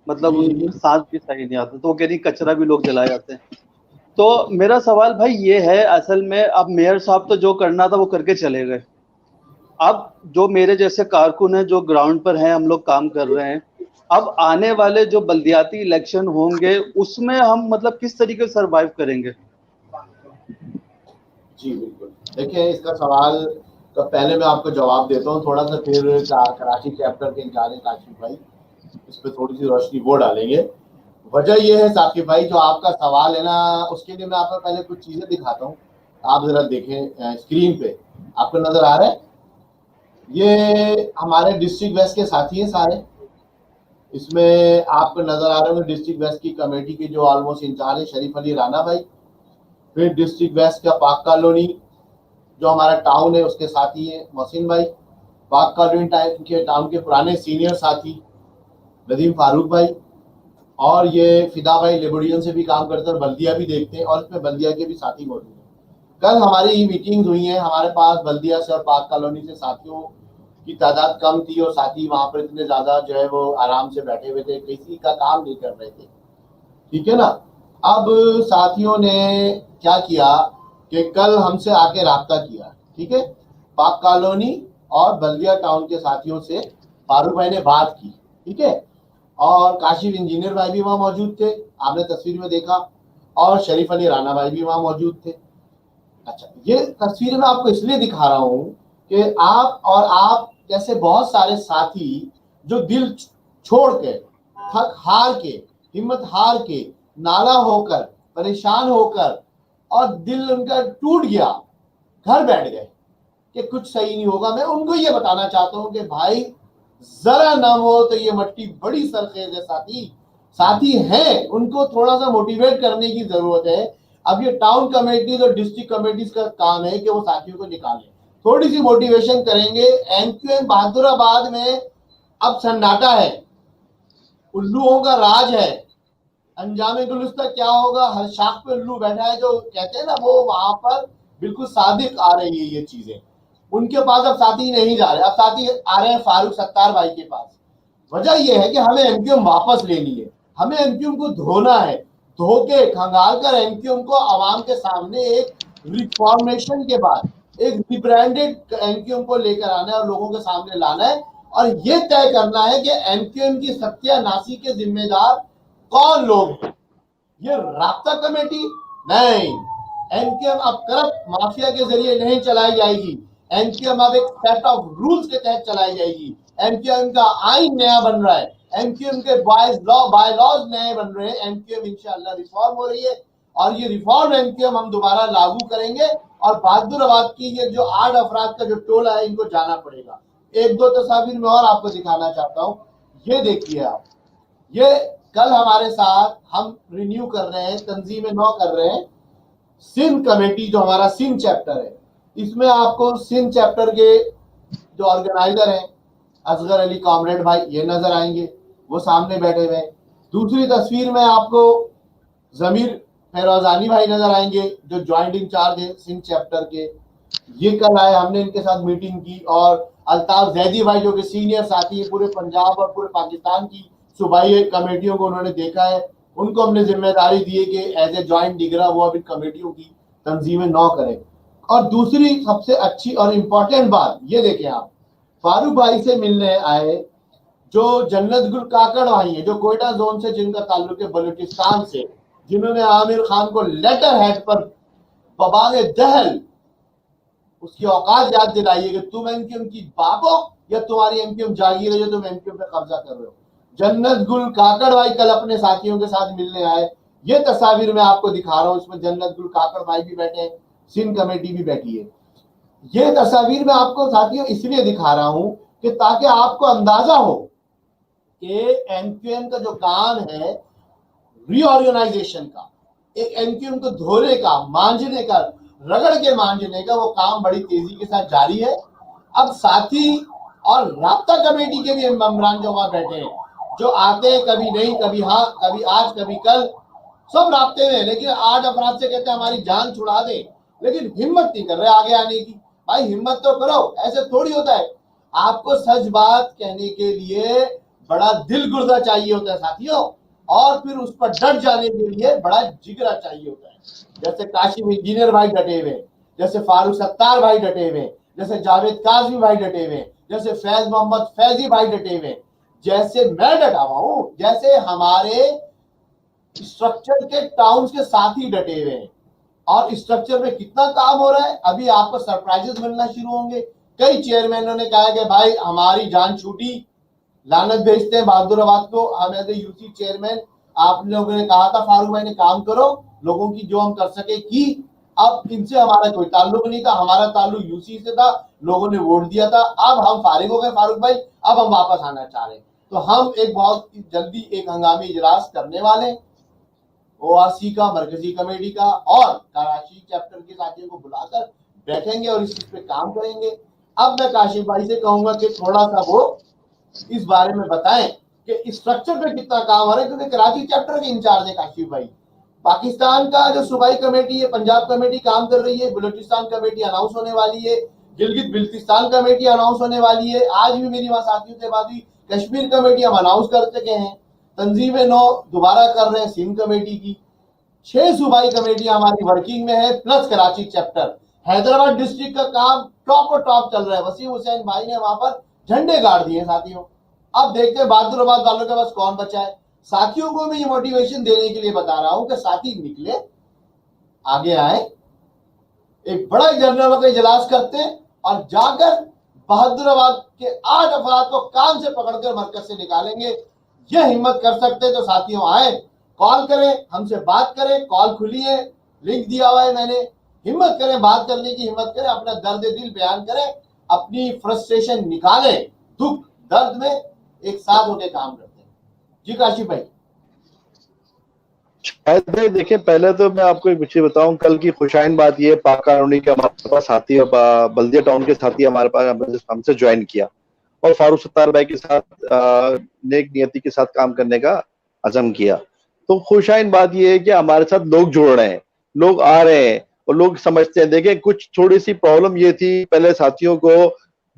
S5: मतलब उनकी सांस भी सही नहीं आता, तो वो कह रही कचरा भी लोग जलाए जाते हैं। तो मेरा सवाल भाई ये है, असल में अब मेयर साहब तो जो करना था वो करके चले गए। अब जो मेरे जैसे कारकुन हैं जो ग्राउंड पर हैं, हम लोग काम कर रहे हैं, अब आने वाले जो बल्दियाती इलेक्शन होंगे उसमें हम मतलब किस तरीके से सर्वाइव करेंगे?
S1: जी बिल्कुल, देखिए इसका सवाल तो पहले मैं आपको जवाब देता हूँ, थोड़ा सा फिर कराची चैप्टर के इंचार्ज काशिफ भाई इस पर थोड़ी सी रोशनी वो डालेंगे। वजह ये है साकिब भाई, जो आपका सवाल है ना, उसके लिए मैं आपको पहले कुछ चीजें दिखाता हूँ, आप जरा देखें स्क्रीन पे, आपको नजर आ रहा है? ये हमारे डिस्ट्रिक्ट वेस्ट के साथी हैं सारे, इसमें आपको नजर आ रहे होंगे डिस्ट्रिक्ट वेस्ट की कमेटी के जो ऑलमोस्ट इंचार्ज है शरीफ अली राना भाई, फिर डिस्ट्रिक्ट वेस्ट का पाक कॉलोनी जो हमारा टाउन है उसके साथी है मोहसिन भाई, पाक कॉलोनी टाउन के पुराने सीनियर साथी नदीम फारूक भाई, और ये फिदा भाई लिबर्टियन से भी काम करते हैं और बल्दिया भी देखते हैं, और इसमें बल्दिया के भी साथी मौजूद हैं। कल हमारी मीटिंग्स हुई हैं, हमारे पास बल्दिया से और पाक कॉलोनी से साथियों की तादाद कम थी, और साथी वहां पर इतने ज्यादा जो है वो आराम से बैठे हुए थे, किसी का काम नहीं कर रहे थे, ठीक है ना। अब साथियों ने क्या किया कि कल हमसे आके राब्ता किया, ठीक है, पाक कॉलोनी और बल्दिया टाउन के साथियों से फारूक भाई ने बात की, ठीक है, और काशिफ इंजीनियर भाई भी वहां मौजूद थे, आपने तस्वीर में देखा, और शरीफ अली राना भाई भी वहां मौजूद थे। अच्छा, ये तस्वीर मैं आपको इसलिए दिखा रहा हूं कि आप जैसे बहुत सारे साथी जो दिल छोड़ के, थक हार के, हिम्मत हार के, नाला होकर, परेशान होकर, और दिल उनका टूट गया, घर बैठ गए कि कुछ सही नहीं होगा, मैं उनको ये बताना चाहता हूं कि भाई जरा नम हो तो ये मट्टी बड़ी सरखेज है, साथी हैं, उनको थोड़ा सा मोटिवेट करने की जरूरत है। अब ये टाउन कमेटीज और डिस्ट्रिक्ट कमेटीज का काम है कि वो साथियों को निकालें, थोड़ी सी मोटिवेशन करेंगे। एमक्यूएम बहादुराबाद में अब सन्नाटा है, उल्लुओं का राज है, अंजामे गुलुस्ता क्या होगा, हर शाख पे उल्लू बैठा है, जो कहते हैं ना, वो वहां पर बिल्कुल सादिक आ रही है ये चीजें। उनके पास अब साथी नहीं जा रहे, अब साथी आ रहे हैं फारूक सत्तार भाई के पास। वजह यह है कि हमें एमक्यूएम वापस लेनी है, हमें एमक्यूएम को धोना है, धो के खंगाल कर एमक्यूएम को आवाम के सामने एक रिफॉर्मेशन के बाद एक रिब्रांडेड एमक्यूएम को लेकर आना है और लोगों के सामने लाना है, और ये तय करना है कि एमक्यूएम की सत्यानाशी के जिम्मेदार कौन लोग। ये राब्ता कमेटी नहीं, एमक्यूएम अब करप्ट माफिया के जरिए नहीं चलाई जाएगी, एमक्यूएम अब एक सेट ऑफ रूल्स के तहत चलाई जाएगी। एमक्यूएम का आइन नया बन रहा है, एमक्यूएम के बायलॉज नए बन रहे हैं, एमक्यूएम इंशाल्लाह रिफॉर्म हो रही है, और ये रिफॉर्म एमक्यूएम हम दोबारा लागू करेंगे, और बहादुराबाद की ये जो 8 अफराद का जो टोला है इनको जाना पड़ेगा। एक दो तस्वीर में और आपको दिखाना चाहता हूँ, ये देखिए आप, ये कल हमारे साथ हम रिन्यू कर रहे हैं, तंजीम नौ कर रहे हैं सिंध कमेटी, जो हमारा सिंध चैप्टर है। इसमें आपको सिंध चैप्टर के जो ऑर्गेनाइजर हैं असगर अली कॉमरेड भाई, ये नजर आएंगे, वो सामने बैठे हुए हैं। दूसरी तस्वीर में आपको जमीर फैरोजानी भाई नजर आएंगे, जो ज्वाइंट इंचार्ज है सिंध चैप्टर के। ये कल आए, हमने इनके साथ मीटिंग की। और अल्ताफ जैदी भाई, जो कि सीनियर साथी है पूरे पंजाब और पूरे पाकिस्तान की सूबाई कमेटियों को उन्होंने देखा है, उनको हमने जिम्मेदारी दी है कि एज ए ज्वाइंट डिगरा वो अब इन कमेटियों की तंजीमें नौ करें। और दूसरी सबसे अच्छी और इम्पोर्टेंट बात ये देखें आप, फारूक भाई से मिलने आए जो जन्नत गुल काकड़ भाई है, जो कोयटा जोन से, जिनका ताल्लुक है बलूचिस्तान से, जिन्होंने आमिर खान को लेटर हेड पर बबाले दहल उसकी औकात याद दिलाई है कि तुम एमक्यूएम की बाप हो या तुम्हारी एमक्यूएम जागीर है जो तुम एमक्यूएम पे कब्जा कर रहे हो। जन्नत गुल काकड़ भाई कल अपने साथियों के साथ मिलने आए। ये तस्वीर मैं आपको दिखा रहा हूँ, इसमें जन्नत गुल काकड़ भाई भी बैठे हैं, सिंध कमेटी भी बैठी है। ये तस्वीर मैं आपको साथियों इसलिए दिखा रहा हूं कि ताकि आपको अंदाजा हो कि एमक्यूएम का जो काम है रीऑर्गेनाइजेशन का, एक एमक्यूएम को धोने का, मांझने का, रगड़ के मांझने का, वो काम बड़ी तेजी के साथ जारी है। अब साथी और राब्ता कमेटी के भी मेंबरान जो वहां बैठे हैं, जो आते हैं कभी नहीं, कभी हाँ, कभी आज, कभी कल, सब राब्ते में, लेकिन 8 अफराद से कहते हैं हमारी जान छुड़ा दे, लेकिन हिम्मत नहीं कर रहे आगे आने की। भाई हिम्मत तो करो, ऐसे थोड़ी होता है। आपको सच बात कहने के लिए बड़ा दिल गुर्दा चाहिए होता है साथियों, और फिर उस पर डट जाने के लिए बड़ा जिगरा चाहिए होता है। जैसे काशिम इंजीनियर भाई डटे हुए, जैसे फारूक सत्तार भाई डटे हुए, जैसे जावेद काजमी भाई डटे हुए, जैसे फैज मोहम्मद फैजी भाई डटे हुए, जैसे मैं डटा हुआ हूं, जैसे हमारे स्ट्रक्चर के टाउन्स के साथी डटे हुए हैं। और स्ट्रक्चर में कितना काम हो रहा है, अभी आपको सरप्राइजेस मिलना शुरू होंगे। कई चेयरमैनों ने कहा कि भाई हमारी जान छूटी, लानत भेजते हैं बहादुराबाद को। हम एज ए यूसी चेयरमैन, आप लोगों ने कहा था फारूक भाई ने काम करो, लोगों की जो हम कर सके की। अब इनसे हमारा कोई ताल्लुक नहीं था, हमारा ताल्लुक यूसी से था, लोगों ने वोट दिया था। अब हम फारिग हो गए फारूक भाई, अब हम वापस आना चाह रहे हैं। तो हम एक बहुत जल्दी एक हंगामी इजलास करने वाले, ओआरसी का, मरकजी कमेटी का और कराची चैप्टर के साथियों को बुलाकर बैठेंगे और इस पे काम करेंगे। अब मैं काशिफ भाई से कहूंगा कि थोड़ा सा वो इस बारे में बताएं कि स्ट्रक्चर पे कितना काम हो रहा है, क्योंकि कराची चैप्टर के इंचार्ज है काशिफ भाई। पाकिस्तान का जो सूबाई कमेटी है, पंजाब कमेटी काम कर रही है, बलूचिस्तान कमेटी अनाउंस होने वाली है, गिलगित बिल्तिस्तान कमेटी अनाउंस होने वाली है। आज भी मेरी वहां साथियों से बात हुई, कश्मीर कमेटी हम अनाउंस कर चुके हैं, तंजीम नौ दोबारा कर रहे हैं सिंध कमेटी की, 6 सूबाई कमेटियां हमारी वर्किंग में है, plus Karachi chapter. Hyderabad district का काम टॉप और टॉप चल रहा है, वसीम हुसैन भाई ने वहां पर झंडे गाड़ दिए साथियों। अब देखते हैं बहादुराबाद वालों के पास कौन बचा है। साथियों को मैं ये मोटिवेशन देने के लिए बता रहा हूं कि साथी निकले, आगे आए, एक बड़ा जर्नल का इजलास करते हैं और जाकर बहादुराबाद के 8 अफराद को कान से पकड़कर मरकज से निकालेंगे। ये हिम्मत कर सकते हैं तो साथियों आए, कॉल करें, हमसे बात करें, कॉल खुली है, लिंक दिया हुआ है मैंने। हिम्मत करें, बात करने की हिम्मत करें, अपना दर्द दिल बयान करें, अपनी फ्रस्ट्रेशन निकालें, दुख दर्द में एक साथ होकर काम करते हैं। जी काशिफ भाई।
S2: शायद भाई देखिए, पहले तो मैं आपको एक विषय बताऊं, कल की खुशाइन बात ये, पाक कानूनी के हमारे पास साथी, बल्दिया टाउन के साथी हमारे पास हमसे ज्वाइन किया और फारूक सत्तार भाई के साथ नेक नियति के साथ काम करने का अज़म किया। तो खुशाइन बात ये है कि हमारे साथ लोग जुड़ रहे हैं, लोग आ रहे हैं और लोग समझते हैं। देखें, कुछ थोड़ी सी प्रॉब्लम ये थी पहले साथियों को,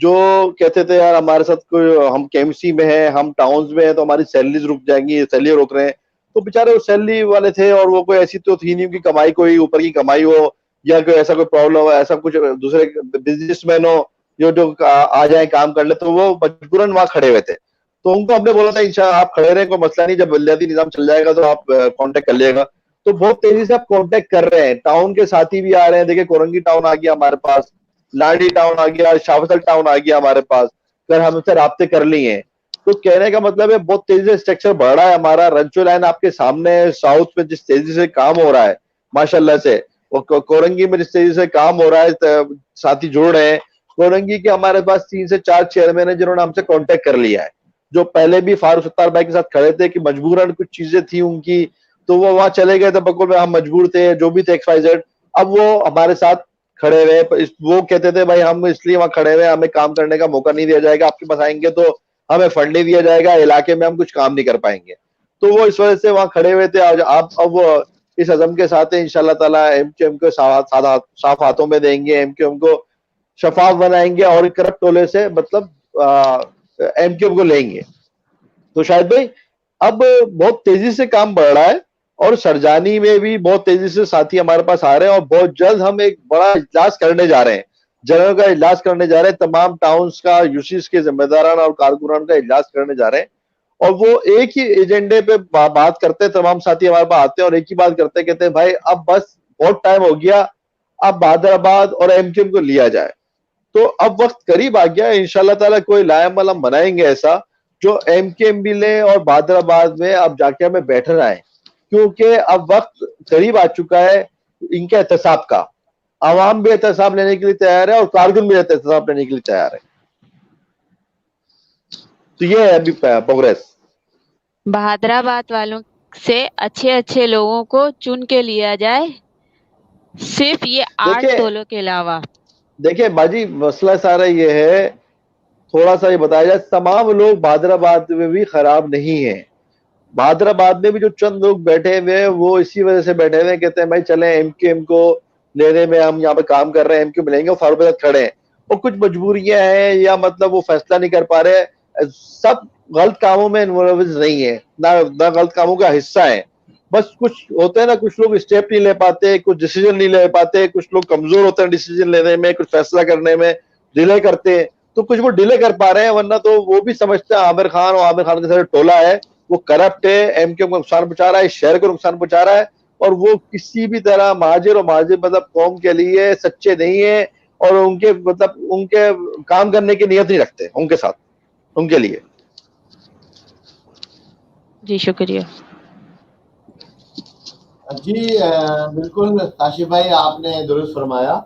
S2: जो कहते थे यार हमारे साथ कोई, हम केएमसी में है, हम टाउन्स में है, तो हमारी सैलरीज रुक जाएंगी, सैलरी रोक रहे हैं। तो बेचारे वो सैलरी वाले थे और वो कोई ऐसी तो थी नहीं कि कमाई कोई ऊपर की कमाई हो या कोई ऐसा कोई प्रॉब्लम हो, ऐसा कुछ दूसरे बिजनेसमैन हो जो आ जाए काम कर ले, तो वो मजबूरन वहां खड़े हुए थे। तो उनको हमने बोला था इंशाल्लाह आप खड़े रहे, कोई मसला नहीं, जब बल्दियाती निजाम चल जाएगा तो आप कांटेक्ट कर लीजिएगा। तो बहुत तेजी से आप कांटेक्ट कर रहे हैं, टाउन के साथी भी आ रहे हैं। देखिए, कोरंगी टाउन आ गया हमारे पास, लाड़ी टाउन आ गया, शाफसल टाउन आ गया हमारे पास, फिर हमसे राब्ते कर लिए हैं। तो कहने का मतलब है बहुत तेजी से स्ट्रक्चर बढ़ रहा है हमारा। रंचो लाइन आपके सामने है, साउथ में जिस तेजी से काम हो रहा है माशाल्लाह से, और कोरंगी में जिस तेजी से काम हो रहा है, साथी जुड़ रहे हैं। कोरंगी के हमारे पास 3 से 4 चेयरमैन है जिन्होंने हमसे कांटेक्ट कर लिया है। जो पहले भी फारूक सत्तार भाई के साथ खड़े थे कि मजबूरन कुछ चीजें थी उनकी, तो वो वहां चले गए थे बकुल में, हम मजबूर थे, जो भी थे XYZ, अब वो हमारे साथ खड़े हुए। वो कहते थे भाई हम इसलिए वहां खड़े हुए, हमें काम करने का मौका नहीं दिया जाएगा, आपके पास आएंगे तो हमें फंड नहीं दिया जाएगा, इलाके में हम कुछ काम नहीं कर पाएंगे। तो वो इस वजह से वहां खड़े हुए थे। आज आप अब वो इस अज़म के साथ है, इंशाल्लाह ताला MQM को साफ हाथों में देंगे, MQM को शफाफ बनाएंगे और करप्ट टोले से मतलब MQM को लेंगे। तो शायद भाई अब बहुत तेजी से काम बढ़ रहा है और सरजानी में भी बहुत तेजी से साथी हमारे पास आ रहे हैं और बहुत जल्द हम एक बड़ा इजलास करने जा रहे हैं, जगह का इजलास करने जा रहे हैं, तमाम टाउन्स का, यूसीस के जिम्मेदारान और कारकुनान का इजलास करने जा रहे हैं। और वो एक ही एजेंडे पे बात करते हैं, तमाम साथी हमारे पास आते हैं और एक ही बात करते हैं, कहते हैं भाई अब बस बहुत टाइम हो गया, अब हैदराबाद और MQM को लिया जाए। तो अब वक्त करीब आ गया, इंशाल्लाह ताला कोई लायामल हम बनाएंगे ऐसा जो MQM भी ले और हैदराबाद में अब जाके हमें बैठना है, क्योंकि अब वक्त करीब आ चुका है इनके एहतसाब का। आवाम भी एहतसाब लेने के लिए तैयार है और कारकुन भी एहतसाब लेने के लिए तैयार है। तो ये है अभी प्रोग्रेस।
S3: हैदराबाद वालों से अच्छे अच्छे लोगों को चुन के लिया जाए, सिर्फ ये 8 टोलों के अलावा।
S2: देखिए बाजी, मसला सारा ये है, थोड़ा सा ये बताया जाए, तमाम लोग हैदराबाद में भी खराब नहीं है। हैदराबाद में भी जो चंद लोग बैठे हुए हैं वो इसी वजह से बैठे हुए हैं, कहते हैं भाई चले MQM को लेने में, हम यहाँ पे काम कर रहे हैं, MQM लेंगे और फारूक के साथ खड़े हैं, और कुछ मजबूरियां हैं या मतलब वो फैसला नहीं कर पा रहे। सब गलत कामों में इन्वॉल्व नहीं है, ना गलत कामों का हिस्सा है, बस कुछ होते हैं ना, कुछ लोग स्टेप नहीं ले पाते, कुछ डिसीजन नहीं ले पाते, कुछ लोग कमजोर होते हैं डिसीजन लेने में, कुछ फैसला करने में डिले करते हैं, तो कुछ वो डिले कर पा रहे हैं, वरना तो वो भी समझते हैं आमिर खान और आमिर खान के साथ टोला है वो करप्ट है, MQM को नुकसान पहुंचा रहा है, शहर को नुकसान पहुंचा रहा है, और वो किसी भी तरह महाजिर और महाजिर मतलब कौम के लिए सच्चे नहीं है और उनके मतलब उनके काम करने की नियत नहीं रखते उनके साथ, उनके लिए।
S3: जी शुक्रिया
S1: जी बिल्कुल काशिफ भाई, आपने दुरुस्त फरमाया।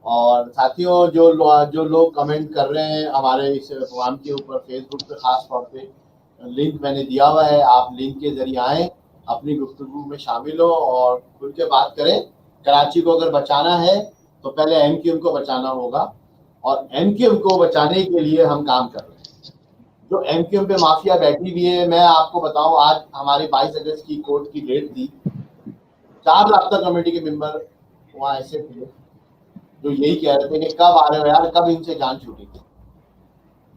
S1: और साथियों, जो लोग कमेंट कर रहे हैं हमारे इस प्रोग्राम के ऊपर फेसबुक पे, खास तौर पे लिंक मैंने दिया हुआ है, आप लिंक के जरिए आएँ, अपनी गुफ्तगू में शामिल हो और खुल के बात करें। कराची को अगर बचाना है तो पहले MQM को बचाना होगा और MQM को बचाने के लिए हम काम कर रहे हैं। जो MQM पे माफिया बैठी हुई है, मैं आपको बताऊं, आज हमारी 22 अगस्त की कोर्ट की डेट थी, 4 राब्ता कमेटी के मेंबर वहाँ ऐसे थे जो यही कह रहे थे कि कब आ रहे हो यार, कब इनसे जान छूटेगी।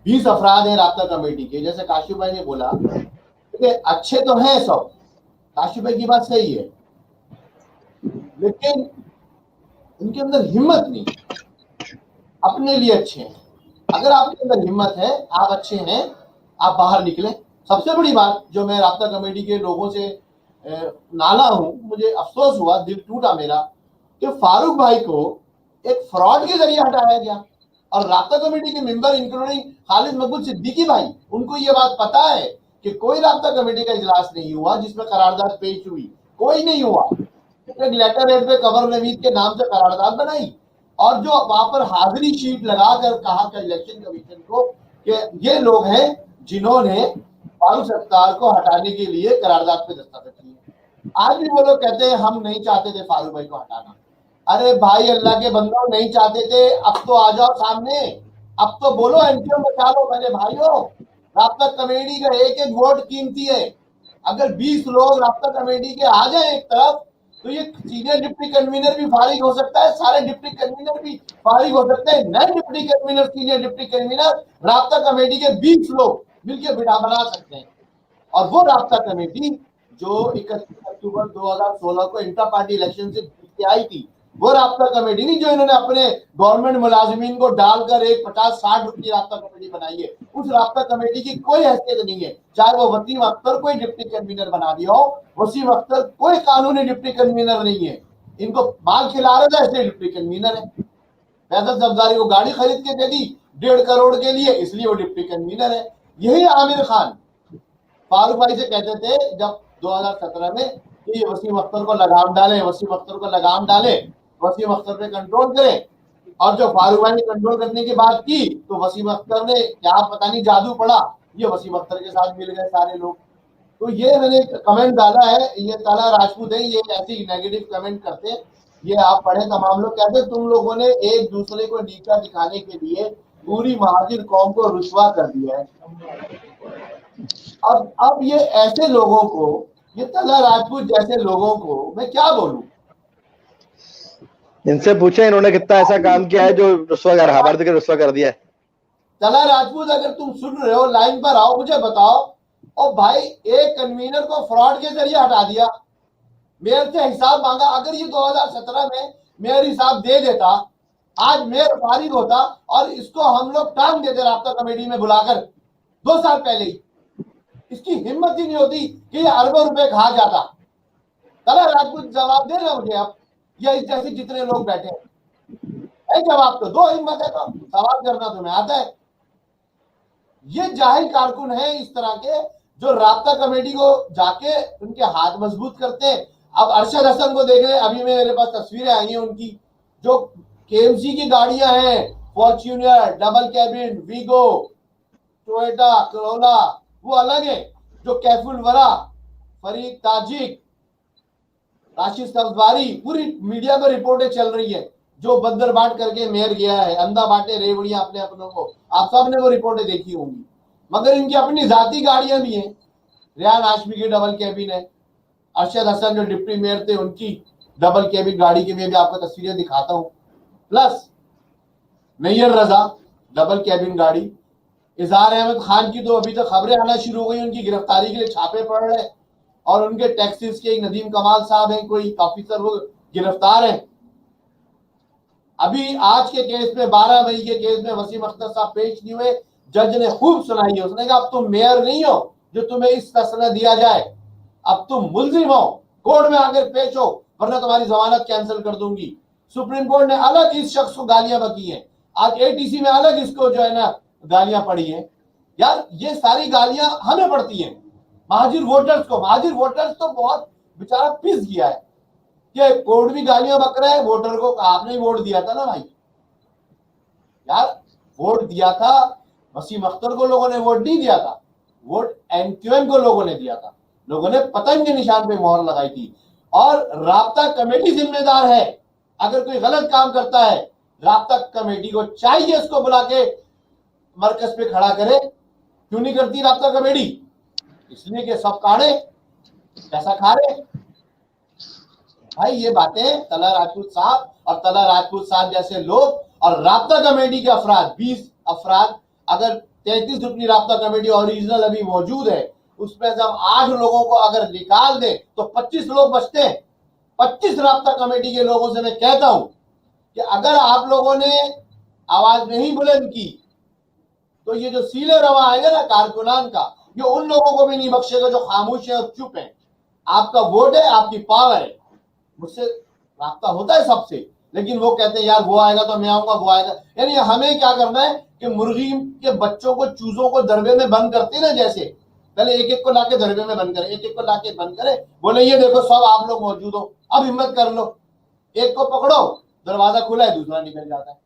S1: 20 अफराद हैं राब्ता कमेटी के, जैसे काशिफ भाई ने बोला कि अच्छे तो हैं सब, काशिफ भाई की बात सही है, लेकिन उनके अंदर हिम्मत नहीं, अपने लिए अच्छे हैं। अगर आपके अंदर हिम्मत है, आप अच्छे हैं, आप बाहर निकले। सबसे बड़ी बात जो मैं राब्ता कमेटी के लोगों से नाला हूं, मुझे अफसोस हुआ, दिल टूटा मेरा, कि फारूक भाई को एक फ्रॉड के जरिए हटाया गया और राब्ता कमेटी के मेंबर इंक्लूडिंग खालिद मकबूल सिद्दीकी भाई, उनको ये बात पता है कि कोई राब्ता कमेटी का इजलास नहीं हुआ जिसमें करारदाद पेश हुई, कोई नहीं हुआ। एक लेटर हेड पे कमर नवीद के नाम से करारदाद बनाई और जो वहां पर हाजिरी शीट लगाकर कहा था इलेक्शन कमीशन को कि ये लोग हैं जिन्होंने फारूक सत्तार को हटाने के लिए करारदाद पे दस्तखत किए। आज भी वो लोग कहते हैं हम नहीं चाहते थे फारूक भाई को हटाना। अरे भाई, अल्लाह के बंदों, नहीं चाहते थे, अब तो आ जाओ सामने, अब तो बोलो MQM बचा लो। मेरे भाइयों, राब्ता कमेटी का एक एक वोट कीमती है। अगर 20 लोग राब्ता कमेटी के आ जाए एक तरफ, तो ये सीनियर डिप्टी कन्वीनर भी फारिग हो सकता है, सारे डिप्टी कन्वीनर भी फारिग हो सकते हैं, नए deputy convener, senior deputy convener, राब्ता कमेटी के 20 लोग मिलकर बिठा बना सकते हैं। और वो राब्ता कमेटी जो 31 अक्टूबर 2016 को इंटर पार्टी इलेक्शन से आई थी, वो राब्ता कमेटी नहीं जो इन्होंने अपने गवर्नमेंट मुलाजिमीन को डालकर एक 50-60 रुपये राब्ता कमेटी बनाई है। उस राब्ता कमेटी की कोई हैसियत नहीं है, चाहे वो वसीम अख्तर कोई डिप्टी कन्वीनर बना दिया हो। वसीम अख्तर कोई कानूनी डिप्टी कन्वीनर नहीं है, इनको माल खिला रहे थे इसलिए डिप्टी कन्वीनर है। फैसल सब्जारी को गाड़ी खरीद के दे दी 1.5 करोड़ के लिए, इसलिए वो डिप्टी कन्वीनर है। यही आमिर खान फारूक भाई से कहते थे जब 2017 में कि वसीम अख्तर को लगाम डाले, वसीम अख्तर को लगाम डाले, वसीम अख्तर पे कंट्रोल करें। और जो फारूक भाई ने कंट्रोल करने की बात की तो वसीम अख्तर ने क्या पता नहीं जादू पड़ा, ये वसीम अख्तर के साथ मिल गए सारे लोग। तो ये मैंने कमेंट डाला है, ये तला राजपूत है, ये ऐसी नेगेटिव कमेंट करते हैं, ये आप पढ़े तमाम लोग, कहते तुम लोगों ने एक दूसरे को नीचा दिखाने के लिए पूरी महाजिर कौम को रुसवा कर दिया है। अब ये ऐसे लोगों को, ये तला राजपूत जैसे लोगों को मैं क्या बोलूं?
S2: इनसे पूछे इन्होंने कितना ऐसा काम किया है जो रुस्वा कर, हमारे के रुस्वा कर दिया है।
S1: तला राजपूत अगर तुम सुन रहे हो लाइन पर आओ, मुझे बताओ। और भाई एक कन्वीनर को फ्रॉड के जरिए हटा दिया, मेयर से हिसाब मांगा। अगर ये 2017 में मेयर हिसाब दे देता, आज मेयर फारिग होता और इसको हम लोग टांग देते राब्ता कमेटी में बुलाकर 2 साल पहले ही। इसकी हिम्मत ही नहीं होती कि ये अरबों रुपए खा जाता। तला राजपूत जवाब दे रहे मुझे अब, या इस जैसे जितने लोग बैठे हैं जवाब तो दो, हिम्मत है तो सवाल करना तुम्हें आता है। ये जाहिल कारकुन है इस तरह के, जो राब्ता कमेटी को जाके उनके हाथ मजबूत करते हैं। अब अरशद हसन को देख रहे हैं, अभी मेरे पास तस्वीरें आई हैं उनकी, जो केएमसी की गाड़ियां हैं, Fortuner, double cabin, Vigo, Toyota, Corolla, वो अलग है। जो कैफुल वरा, फरीद ताजिक, राशिद सब्जवारी, पूरी मीडिया में रिपोर्टें चल रही है, जो बंदर बाट करके मेयर गया है, अंधा बांटे रेवड़ियां अपने अपनों को, आप सब ने वो रिपोर्टें देखी होंगी। मगर इनकी अपनी जाती गाड़ियां भी हैं। रियान हाशमी की डबल कैबिन है, अरशद हसन जो डिप्टी मेयर थे उनकी डबल कैबिन गाड़ी की मैं भी आपको तस्वीरें दिखाता हूँ। प्लस मेयर रजा डबल कैबिन गाड़ी। इजहार अहमद खान की तो अभी तक खबरें आना शुरू हो गई, उनकी गिरफ्तारी के लिए छापे पड़ रहे हैं, और उनके टैक्सीज के एक नदीम कमाल साहब हैं, कोई ऑफिसर, वो गिरफ्तार हैं। अभी आज के केस में 12 मई के केस में वसीम अख्तर साहब पेश नहीं हुए, जज ने खूब सुनाई है। उसने कहा अब तुम मेयर नहीं हो जो तुम्हें इस तस्वीर दिया जाए, अब तुम मुलजिम हो, कोर्ट में आकर पेश हो वरना तुम्हारी जमानत कैंसिल कर दूंगी। सुप्रीम कोर्ट ने अलग इस शख्स को गालियां बकी हैं, आज एटीसी में अलग इसको जो है ना गालियां पड़ी हैं। यार ये सारी गालियां हमें पड़ती हैं, महाजिर वोटर्स को। महाजिर वोटर्स तो बहुत बेचारा पिस गया है कि कोर्ट भी गालियां बक रहा है, वोटर को आपने ही वोट दिया था ना भाई। यार वोट दिया था वसीम अख्तर को, लोगों ने वोट नहीं दिया था, वोट एमक्यूएम को लोगों ने दिया था। लोगों ने पतंग के निशान पे मोहर लगाई थी। और राब्ता कमेटी जिम्मेदार है, अगर कोई गलत काम करता है राब्ता कमेटी को चाहिए उसको बुला के मरकज पे खड़ा करे। क्यों नहीं करती राब्ता कमेटी? इसलिए कि सब काढ़े पैसा खा रहे। भाई ये बातें तला राजपूत साहब और तला राजपूत साहब जैसे लोग और राब्ता कमेटी के अफराद, 20 अफराद, अगर 33 रुपये राब्ता कमेटी ओरिजिनल अभी मौजूद है, उसमें से हम 8 लोगों को अगर निकाल दें तो 25 लोग बचते हैं। 25 राब्ता कमेटी के लोगों से मैं कहता हूं कि अगर आप लोगों ने आवाज नहीं बुलंद की तो ये जो सीले रवा आएगा ना कारकुनान का, ये उन लोगों को भी नहीं बख्शेगा जो खामोश है और चुप है। आपका वोट है, आपकी पावर है, मुझसे राब्ता होता है सबसे, लेकिन वो कहते हैं यार वो आएगा तो मैं आऊंगा, वो आएगा। यानी हमें क्या करना है कि मुर्गी के बच्चों को, चूजों को दरबे में बंद करते ना, जैसे पहले एक एक को लाके दरबे में बंद करे, एक एक को लाके बंद करे, बोले ये देखो सब आप लोग मौजूद हो, अब हिम्मत कर लो, एक को पकड़ो, दरवाजा खुला है, दूसरा निकल जाता है,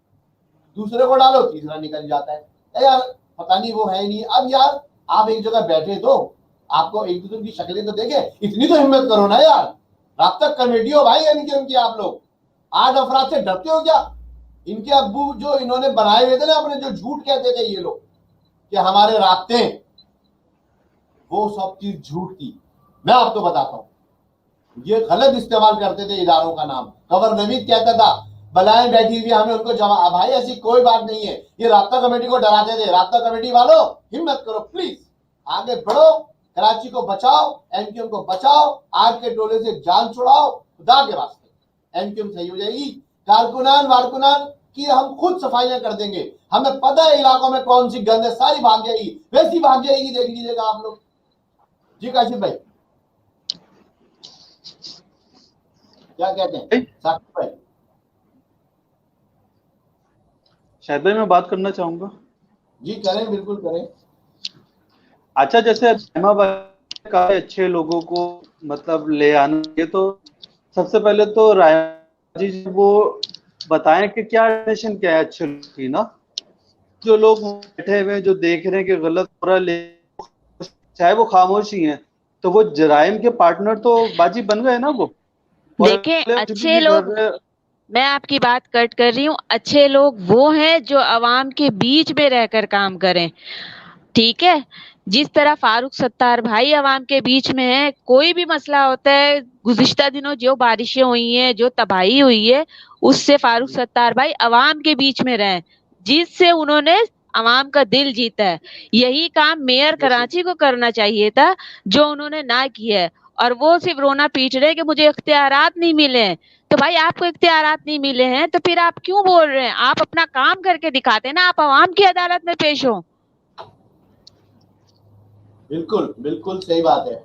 S1: दूसरे को डालो, तीसरा निकल जाता है। यार पता नहीं वो है नहीं। अब यार आप एक जगह बैठे तो आपको एक दूसरे की शक्लें तो देखे, इतनी तो हिम्मत करो ना यार। राब्ता कमेटी हो भाई इनकी, आप लोग 8 अफराद से डरते हो क्या? इनके अब्बू जो इन्होंने बनाए हुए थे ना अपने, जो झूठ कहते थे ये लोग कि हमारे राब्ते, वो सब चीज झूठ थी। मैं आपको बताता हूं, ये गलत इस्तेमाल करते थे इदारों का नाम। गवर्नर नवीद कहता था बलाएं बैठी हुई हमें उनको जवाब। भाई ऐसी कोई बात नहीं है, ये राब्ता कमेटी को डराते थे। राब्ता कमेटी वालों हिम्मत करो, प्लीज आगे बढ़ो, कराची को बचाओ, एमक्यूएम को बचाओ, आग के टोले से जान छुड़ाओ, खुदा के वास्ते एमक्यूएम सही हो जाएगी। कारकुनान वारकुनान की हम खुद सफाइयां कर देंगे, हमें पता है इलाकों में कौन सी गंद है, सारी भाग जाएगी, वैसी भाग जाएगी, देख लीजिएगा आप लोग। जी काशिफ भाई क्या कहते हैं? साकिब भाई,
S5: शायद भाई मैं बात करना चाहूंगा।
S1: जी करें, बिल्कुल करें।
S5: अच्छा, जैसे काफी अच्छे लोगों को मतलब ले आना है, तो सबसे पहले तो राय जी वो बताएं कि क्या डेफिनेशन क्या है अच्छे लोग की ना। जो लोग बैठे हुए जो देख रहे हैं कि गलत हो रहा है, चाहे वो खामोश ही हैं, तो वो जराइम के पार्टनर तो बाजी बन गए ना वो। और
S3: देखें,
S5: अगले कुछ
S3: अच्छे
S5: भी कर
S3: लोग,
S5: रहे।
S3: मैं आपकी बात कट कर रही हूँ, अच्छे लोग वो हैं जो अवाम के बीच में रहकर काम करें, ठीक है। जिस तरह फारूक सत्तार भाई अवाम के बीच में है, कोई भी मसला होता है, गुज़िश्ता दिनों जो बारिशें हुई हैं, जो तबाही हुई है, उससे फारूक सत्तार भाई अवाम के बीच में रहे, जिससे उन्होंने अवाम का दिल जीता है। यही काम मेयर कराची को करना चाहिए था, जो उन्होंने ना किया है। और वो सिर्फ रोना पीट रहे हैं कि मुझे इख्तियारात नहीं मिले हैं। तो भाई आपको इख्तियारात नहीं मिले हैं तो फिर आप क्यों बोल रहे हैं? आप अपना काम करके दिखाते हैं ना, आप अवाम की अदालत में पेश हो।
S1: बिल्कुल बिल्कुल सही बात है।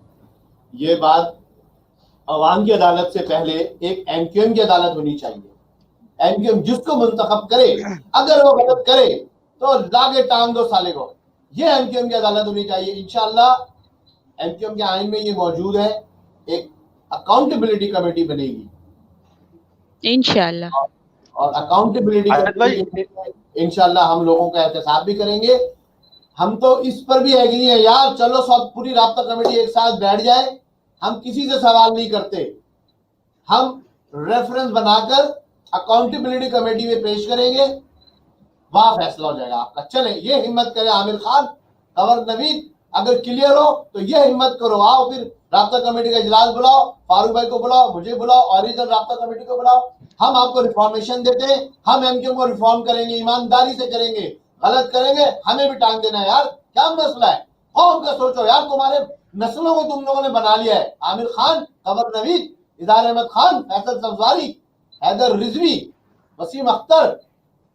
S1: ये बात अवाम की अदालत से पहले एक एमक्यूएम की अदालत होनी चाहिए। एमक्यूएम जिसको मुंतखब करे, अगर वो गलत करे तो लागे टांग दो साले को, ये एमक्यूएम की अदालत होनी चाहिए। इंशाल्लाह एमक्यूएम के आइन में ये मौजूद है, एक अकाउंटेबिलिटी कमेटी बनेगी
S3: इंशाल्लाह।
S1: और अकाउंटेबिलिटी कमेटी इंशाल्लाह हम लोगों का एहतसाब भी करेंगे। हम तो इस पर भी एग्री है यार, चलो सब पूरी राब्ता कमेटी एक साथ बैठ जाए, हम किसी से सवाल नहीं करते, हम रेफरेंस बनाकर अकाउंटेबिलिटी कमेटी में पेश करेंगे, वहां फैसला हो जाएगा आपका। चले, ये हिम्मत करे आमिर खान, खबर नवीद, अगर क्लियर हो तो ये हिम्मत करो, आओ फिर राब्ता कमेटी का इजलास बुलाओ, फारूक भाई को बुलाओ, मुझे बुलाओ, ओरिजिनल राब्ता कमेटी को बुलाओ, हम आपको रिफॉर्मेशन देते हैं, हम एमक्यू को रिफॉर्म करेंगे, ईमानदारी से करेंगे, गलत करेंगे हमें भी टांग देना है यार, क्या मसला है? कौन का सोचो यार, तुम्हारे नस्लों को तुम लोगों ने बना लिया है। आमिर खान, खबर नवीद, इदार अहमद खान, फैसल सब्जारी, हैदर रिजवी, वसीम अख्तर,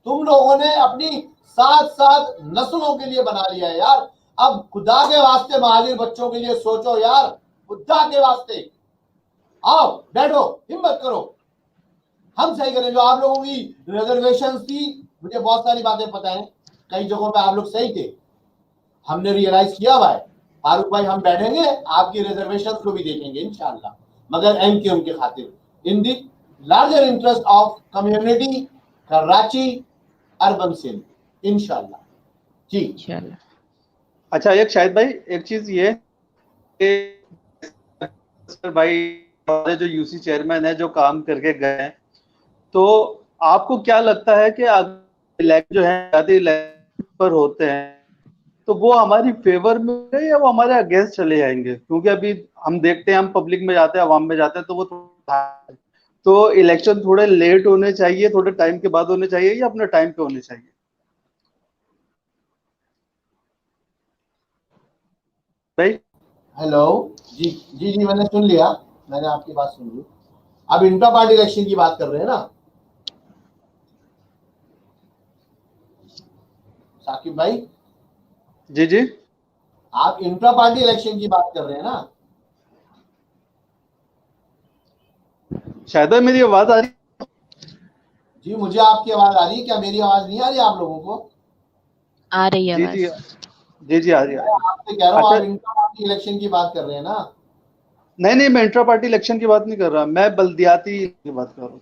S1: तुम लोगों ने अपनी साथ साथ नस्लों के लिए बना लिया है यार। अब खुदा के वास्ते महाजिर बच्चों के लिए सोचो यार, खुदा के वास्ते आओ बैठो, हिम्मत करो, हम सही करें। जो आप लोगों की रिजर्वेशन थी, मुझे बहुत सारी बातें पता है, कई जगहों पे आप लोग सही थे, हमने रियलाइज किया हुआ है। फारूक भाई हम बैठेंगे, आपकी रिजर्वेशन को भी देखेंगे इंशाल्लाह, मगर एमक्यूएम के खातिर, in the larger interest of community Karachi urban Sindh, इंशाल्लाह जी
S3: इंशाल्लाह।
S5: अच्छा, एक शाहिद भाई, एक चीज ये कि भाई हमारे जो यूसी चेयरमैन है जो काम करके गए हैं, तो आपको क्या लगता है कि इलेक्शन जो है इलेक्शन पर होते हैं तो वो हमारी फेवर में है या वो हमारे अगेंस्ट चले जाएंगे? क्योंकि अभी हम देखते हैं, हम पब्लिक में जाते हैं, आवाम में जाते हैं, तो वो तो इलेक्शन थोड़े लेट होने चाहिए, थोड़े टाइम के बाद होने चाहिए या अपने टाइम पे होने चाहिए भाई?
S1: हेलो जी जी जी, मैंने सुन लिया, मैंने आपकी बात सुन ली। अब इंट्रा पार्टी इलेक्शन की बात कर रहे हैं ना साकिब भाई?
S5: जी जी,
S1: आप इंट्रा पार्टी इलेक्शन की बात कर रहे हैं ना?
S5: शायद मेरी आवाज आ रही?
S1: जी मुझे आपकी आवाज आ रही है, क्या मेरी आवाज नहीं आ रही आप लोगों को?
S3: आ रही है
S5: जी
S3: आवाज।
S5: जी जी जी, आ रही है।
S1: मैं आपसे कह रहा हूँ,
S5: अच्छा,
S1: आप इंट्रा पार्टी इलेक्शन की बात कर रहे हैं ना?
S5: नहीं नहीं, मैं इंट्रा पार्टी इलेक्शन की बात नहीं कर रहा, मैं बल्दियाती की बात कर रहा हूँ।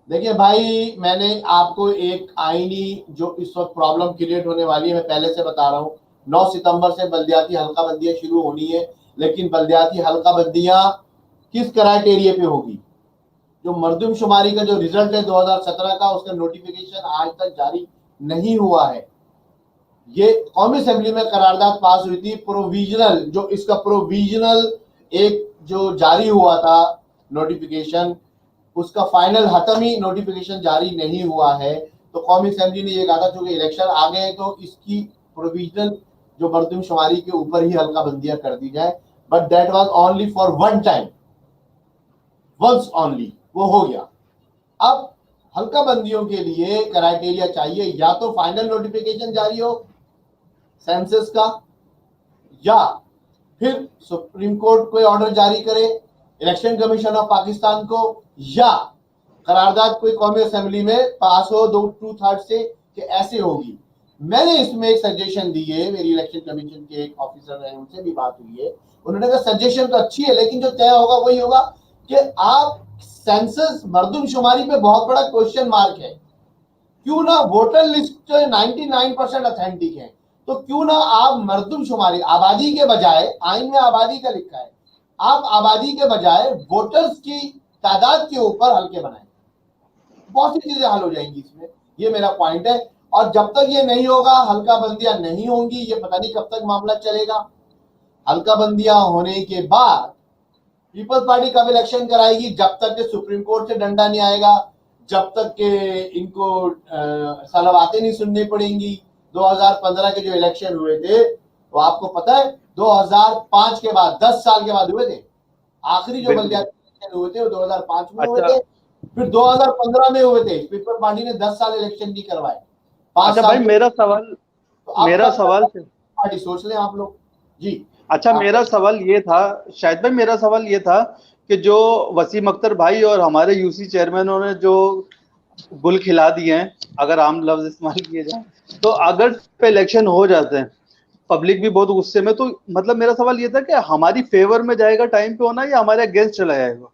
S1: देखिए भाई, मैंने आपको एक आईनी जो इस वक्त प्रॉब्लम क्रिएट होने वाली है, मैं पहले से बता रहा हूँ। 9 सितंबर से बल्दियाती हल्का बंदियां शुरू होनी है, लेकिन बल्दियाती हल्का बंदियां किस क्राइटेरिया पे होगी? जो मर्दमशुमारी का जो रिजल्ट है 2017 का, उसका नोटिफिकेशन आज तक जारी नहीं हुआ है। ये कौमी असेंबली में करारदाद पास हुई थी, प्रोविजनल, जो इसका प्रोविजनल एक जो जारी हुआ था नोटिफिकेशन, उसका फाइनल हतमी नोटिफिकेशन जारी नहीं हुआ है। तो कौमी असेंबली ने ये कहा था चूंकि इलेक्शन आ गए तो इसकी प्रोविजनल जो मर्दमशुमारी के ऊपर ही हल्का बंदियां कर दी जाए, but that was only for one time, once only, वो हो गया। अब हल्का बंदियों के लिए क्राइटेरिया चाहिए, या तो फाइनल नोटिफिकेशन जारी हो सेंसस का, या फिर सुप्रीम कोर्ट कोई ऑर्डर जारी करे इलेक्शन कमीशन ऑफ पाकिस्तान को, या करारदाद कोई कौमी असेंबली में पास हो 2/3 से कि ऐसे होगी। मैंने इसमें एक सजेशन दी है, मेरी इलेक्शन कमीशन के एक ऑफिसर हैं, उनसे भी बात हुई है, उन्होंने कहा सजेशन तो अच्छी है, लेकिन जो तय होगा वही होगा कि आप सेंसस मर्दमशुमारी पे बहुत बड़ा क्वेश्चन मार्क है, क्यों ना वोटर लिस्ट 99% ऑथेंटिक है, तो क्यों ना आप मर्दमशुमारी आबादी के बजाय, आइन में आबादी का लिखा है, आप आबादी के बजाय वोटर्स की तादाद के ऊपर हल्के बनाएं, बहुत सी चीजें हल हो जाएंगी इसमें। ये मेरा पॉइंट है। और जब तक ये नहीं होगा, हल्का बंदियां नहीं होंगी, ये पता नहीं कब तक मामला चलेगा। हल्का बंदियां होने के बाद पीपल्स पार्टी कब इलेक्शन कराएगी? जब तक के सुप्रीम कोर्ट से डंडा नहीं आएगा, जब तक के इनको सलावातें नहीं सुननी पड़ेंगी। 2015 के जो इलेक्शन हुए थे, तो आपको पता है 2005 के बाद 10 साल के बाद हुए थे। आखिरी जो बल्दियाती इलेक्शन हुए थे वो 2005 में हुए थे, फिर 2015 में हुए थे। पीपल्स पार्टी ने 10 साल इलेक्शन नहीं करवाए।
S5: अच्छा भाई, मेरा सवाल
S1: पार्टी सोच लें आप लोग जी।
S5: अच्छा, मेरा सवाल ये था, शायद भाई मेरा सवाल ये था कि जो वसीम अख्तर भाई और हमारे यूसी चेयरमैनों ने जो गुल खिला दिए हैं, अगर आम लफ्ज इस्तेमाल किए जाए, तो अगर पे इलेक्शन हो जाते हैं, पब्लिक भी बहुत गुस्से में, तो मतलब मेरा सवाल ये था कि हमारी फेवर में जाएगा टाइम पे होना या हमारे अगेंस्ट चला जाएगा?